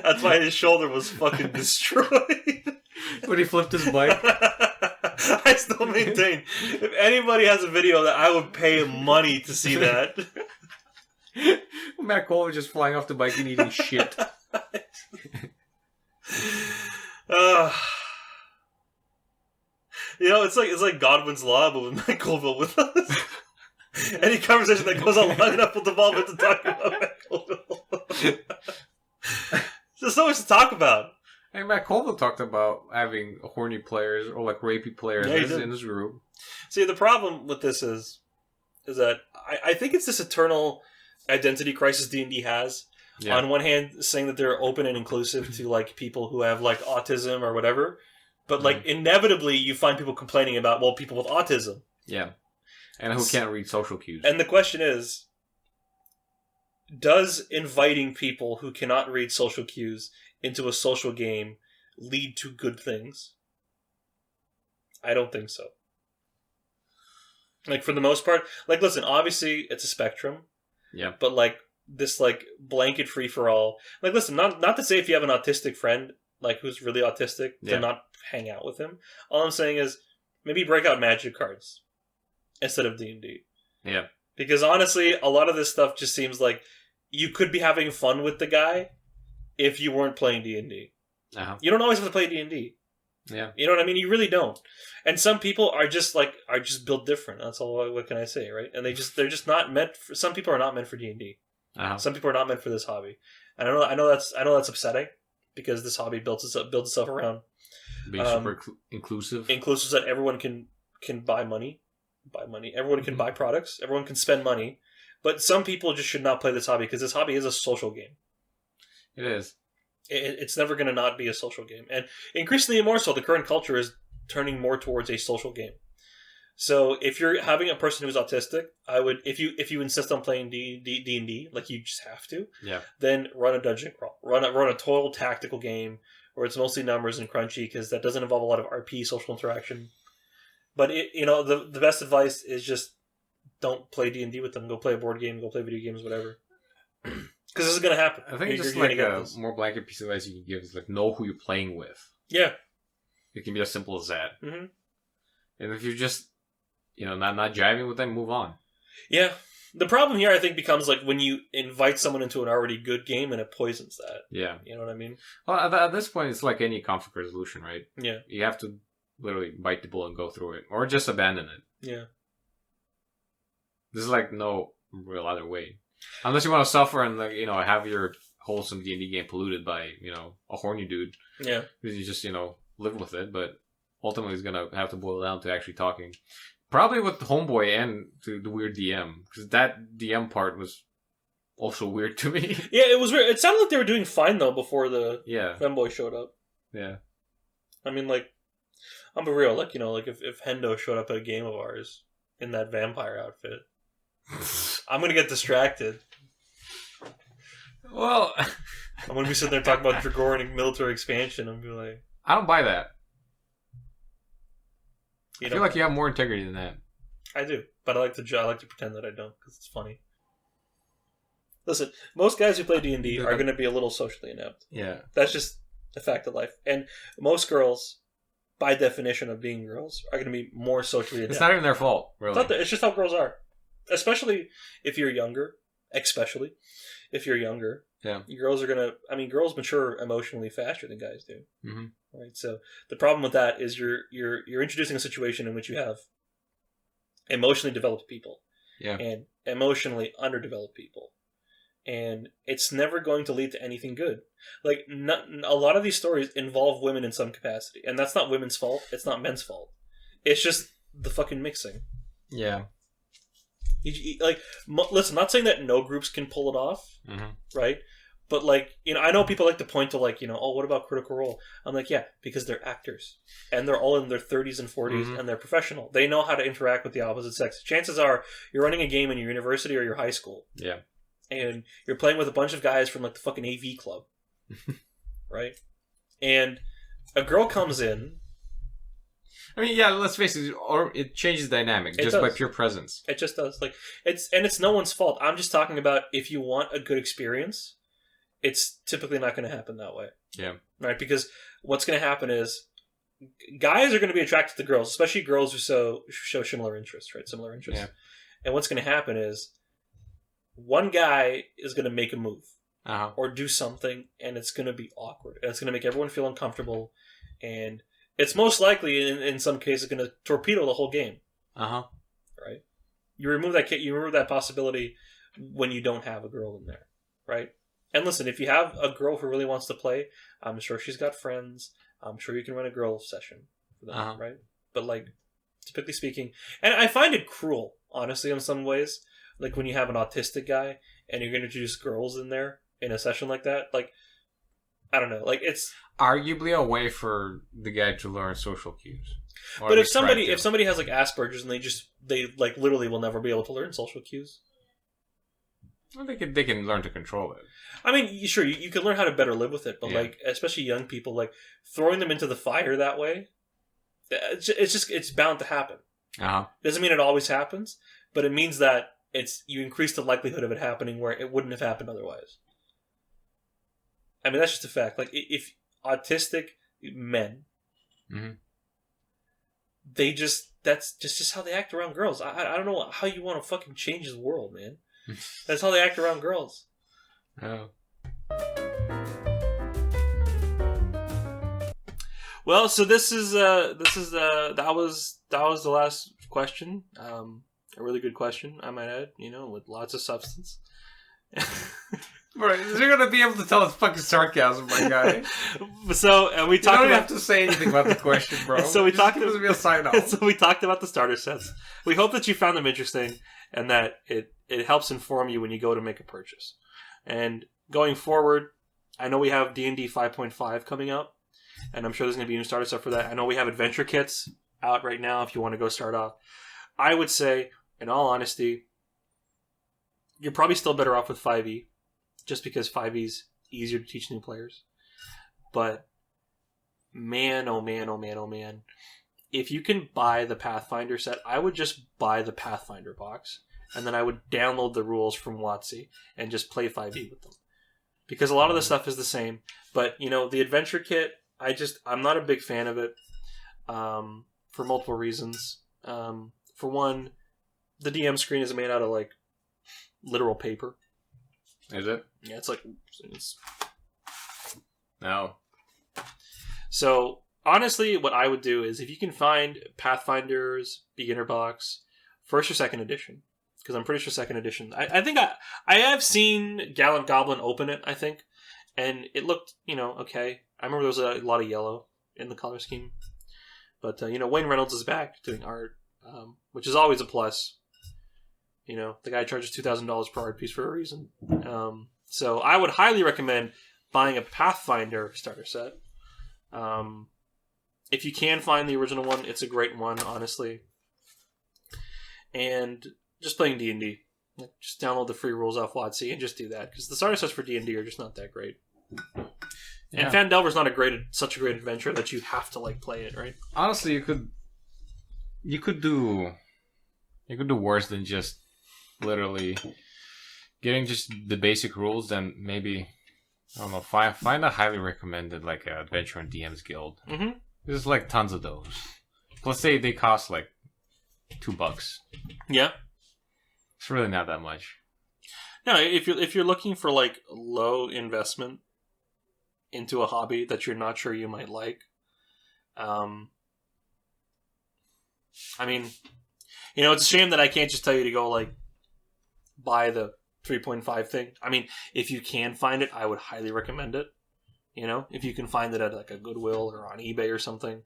That's why his shoulder was fucking destroyed. When he flipped his bike. I still maintain, if anybody has a video that I would pay money to see that. Matt Colville just flying off the bike and eating shit. It's like Godwin's Law, but with Matt Colville with us. Any conversation that goes on long enough will devolve into talking about Matt Colville. There's so much to talk about. Hey, Matt Colville talked about having horny players or like rapey players in his group. See, the problem with this is that I think it's this eternal identity crisis D&D has. Yeah. On one hand, saying that they're open and inclusive to like people who have like autism or whatever, but like inevitably you find people complaining about people with autism. Yeah, and who can't read social cues. And the question is, does inviting people who cannot read social cues into a social game lead to good things? I don't think so. Like, for the most part, like, listen, obviously it's a spectrum. Yeah. But like this like blanket free for all. Like, listen, not to say if you have an autistic friend like who's really autistic to not hang out with him. All I'm saying is maybe break out Magic cards instead of D&D. Yeah. Because honestly, a lot of this stuff just seems like you could be having fun with the guy if you weren't playing D&D. Uh-huh. You don't always have to play D&D. Yeah. You know what I mean? You really don't. And some people are just built different. That's all. What can I say, right? And they're just not meant for, some people are not meant for D&D. Uh-huh. Some people are not meant for this hobby. And I know that's upsetting because this hobby builds itself around being super inclusive. Inclusive, so that everyone can buy money. Everyone can buy products. Everyone can spend money. But some people just should not play this hobby because this hobby is a social game. It is. It's never going to not be a social game. And increasingly more so, the current culture is turning more towards a social game. So if you're having a person who's autistic, I would, if you insist on playing D&D, like you just have to, then run a dungeon crawl. Run a total tactical game where it's mostly numbers and crunchy because that doesn't involve a lot of RP, social interaction. But the best advice is just don't play D&D with them. Go play a board game, go play video games, whatever. Because this is going to happen. I think just like a more blanket piece of advice you can give is like know who you're playing with. Yeah. It can be as simple as that. Mm-hmm. And if you're just, not jiving with them, move on. Yeah. The problem here, I think, becomes like when you invite someone into an already good game and it poisons that. Yeah. You know what I mean? Well, at this point, it's like any conflict resolution, right? Yeah. You have to literally bite the bullet and go through it. Or just abandon it. Yeah. There's like no real other way. Unless you want to suffer and have your wholesome D&D game polluted by, a horny dude. Yeah. Because you just, live with it. But ultimately it's going to have to boil down to actually talking. Probably with Homeboy and to the weird DM. Because that DM part was also weird to me. Yeah, it was weird. It sounded like they were doing fine, though, before the femboy showed up. Yeah. I mean, like, I'm be real. Like, if Hendo showed up at a game of ours in that vampire outfit, I'm going to get distracted. Well, I'm going to be sitting there talking about Dragorian military expansion and be like... I don't buy that. I feel like you have more integrity than that. I do, but I like to pretend that I don't because it's funny. Listen, most guys who play D&D are going to be a little socially inept. Yeah. That's just a fact of life. And most girls by definition of being girls, are going to be more socially adept. It's not even their fault, really. It's just how girls are. Especially if you're younger. Yeah. Girls are going to... I mean, girls mature emotionally faster than guys do. Mm-hmm. Right? So the problem with that is you're introducing a situation in which you have emotionally developed people. Yeah. And emotionally underdeveloped people. And it's never going to lead to anything good. Like, a lot of these stories involve women in some capacity. And that's not women's fault. It's not men's fault. It's just the fucking mixing. Yeah. Listen, I'm not saying that no groups can pull it off. Mm-hmm. Right? But, like, you know, I know people like to point to, like, you know, oh, what about Critical Role? I'm like, yeah, because they're actors. And they're all in their 30s and 40s, mm-hmm. and they're professional. They know how to interact with the opposite sex. Chances are you're running a game in your university or your high school. Yeah. And you're playing with a bunch of guys from, like, the fucking AV club. Right? And a girl comes in. I mean, yeah, let's face it, or it changes the dynamic just by pure presence. It just does. Like, it's no one's fault. I'm just talking about if you want a good experience, it's typically not going to happen that way. Yeah. Right? Because what's going to happen is guys are going to be attracted to girls, especially girls who show similar interests, right? Similar interests. Yeah. And what's going to happen is one guy is going to make a move or do something, and it's going to be awkward. And it's going to make everyone feel uncomfortable, and it's most likely, in some cases, going to torpedo the whole game. Right? You remove that possibility when you don't have a girl in there, right? And listen, if you have a girl who really wants to play, I'm sure she's got friends. I'm sure you can run a girl session for them, right? But, like, typically speaking, and I find it cruel, honestly, in some ways. Like, when you have an autistic guy and you're going to introduce girls in there in a session like that, like, I don't know, like, it's arguably a way for the guy to learn social cues. But if somebody has, like, Asperger's and they like literally will never be able to learn social cues. Well, they can learn to control it. I mean, sure, you can learn how to better live with it, but like, especially young people, like, throwing them into the fire that way, it's bound to happen. Doesn't mean it always happens, but it means that you increase the likelihood of it happening where it wouldn't have happened otherwise. I mean, that's just a fact. Like, if autistic men, mm-hmm. That's just how they act around girls. I don't know how you want to fucking change the world, man. That's how they act around girls. Oh. Well, so that was the last question. A really good question, I might add. You know, with lots of substance. Right, you're gonna be able to tell it's fucking sarcasm, my guy. So, and we talked. You don't have to say anything about the question, bro. So we talked about a sign off. So we talked about the starter sets. We hope that you found them interesting and that it helps inform you when you go to make a purchase. And going forward, I know we have D&D 5.5 coming out, and I'm sure there's going to be a new starter set for that. I know we have adventure kits out right now if you want to go start off. I would say, in all honesty, you're probably still better off with 5e, just because 5e is easier to teach new players. But, man, oh man, oh man, oh man. If you can buy the Pathfinder set, I would just buy the Pathfinder box. And then I would download the rules from WotC and just play 5e with them. Because a lot of the stuff is the same. But, you know, the adventure kit, I'm not a big fan of it. For multiple reasons. For one, the DM screen is made out of, like, literal paper. Is it? Yeah, it's like... No. So, honestly, what I would do is if you can find Pathfinder's Beginner Box, 1st or 2nd edition, because I'm pretty sure 2nd edition. I think I have seen Gallant Goblin open it, I think, and it looked, you know, okay. I remember there was a lot of yellow in the color scheme. But, you know, Wayne Reynolds is back doing art, which is always a plus. You know, the guy charges $2,000 per art piece for a reason. So I would highly recommend buying a Pathfinder starter set. If you can find the original one, it's a great one, honestly. And just playing D&D. Just download the free rules off WotC and just do that. Because the starter sets for D&D are just not that great. Yeah. And Phandelver's not such a great adventure that you have to, like, play it, right? Honestly, you could do worse than just literally getting just the basic rules. Then maybe, I don't know, find a highly recommended, like, adventure and DM's guild. Mm-hmm. There's like tons of those. Plus, they cost like $2. Yeah, it's really not that much. No, if you're looking for like low investment into a hobby that you're not sure you might like, I mean, it's a shame that I can't just tell you to go like buy the 3.5 thing. I mean, if you can find it, I would highly recommend it. If you can find it at like a Goodwill or on eBay or something.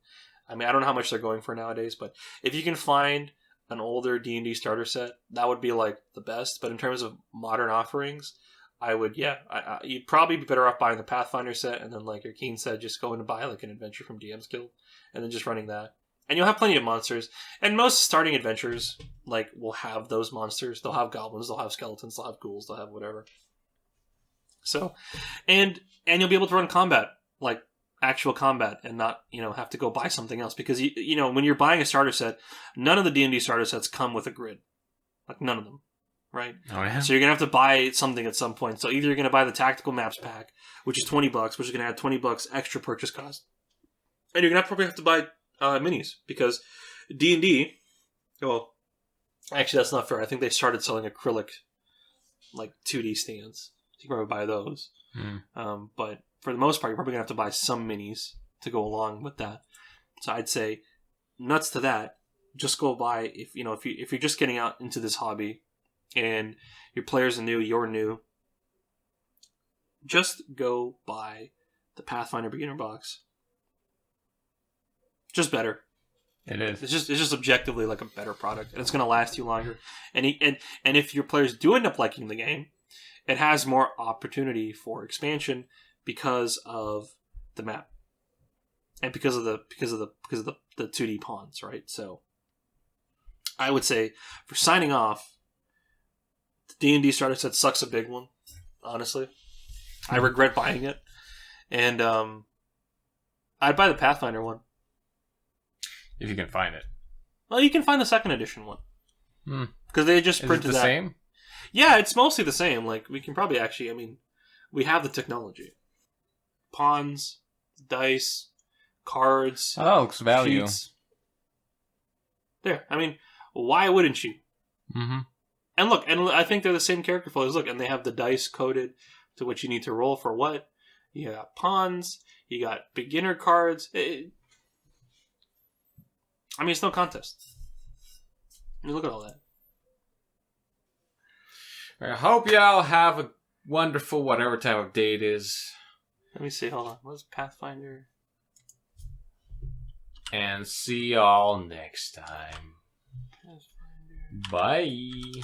I mean, I don't know how much they're going for nowadays, but if you can find an older D&D starter set, that would be like the best. But in terms of modern offerings, I would, you'd probably be better off buying the Pathfinder set, and then like your Keen said, just going to buy like an adventure from DM's Guild, and then just running that. And you'll have plenty of monsters. And most starting adventures like will have those monsters. They'll have goblins, they'll have skeletons, they'll have ghouls, they'll have whatever. So, and you'll be able to run combat, like actual combat, and not, have to go buy something else. Because, when you're buying a starter set, none of the D&D starter sets come with a grid. Like, none of them. Right? Oh, yeah? So you're going to have to buy something at some point. So either you're going to buy the Tactical Maps pack, which is $20, which is going to add $20 extra purchase cost. And you're going to probably have to buy minis. Because D&D, well, actually that's not fair. I think they started selling acrylic, like 2D stands. You can probably buy those. But for the most part, you're probably going to have to buy some minis to go along with that. So I'd say, nuts to that, just go buy, if you're just getting out into this hobby and your players are new, you're new, just go buy the Pathfinder Beginner Box. Just better. It is. It's just objectively like a better product, and it's going to last you longer. And if your players do end up liking the game, it has more opportunity for expansion because of the map and because of the 2D pawns, right? So I would say for signing off, the D&D starter set sucks a big one. Honestly, I regret buying it, and I'd buy the Pathfinder one if you can find it. Well, you can find the second edition one because they just printed the that. Same? Yeah, it's mostly the same. Like, we can probably actually, we have the technology. Pawns, dice, cards. Oh, that looks value. Sheets. There. Why wouldn't you? Mm-hmm. And look, I think they're the same character flows. Look, and they have the dice coded to what you need to roll for what. You got pawns. You got beginner cards. It's no contest. Look at all that. I hope y'all have a wonderful whatever time of day it is. Let me see. Hold on. What's Pathfinder? And see y'all next time. Pathfinder. Bye.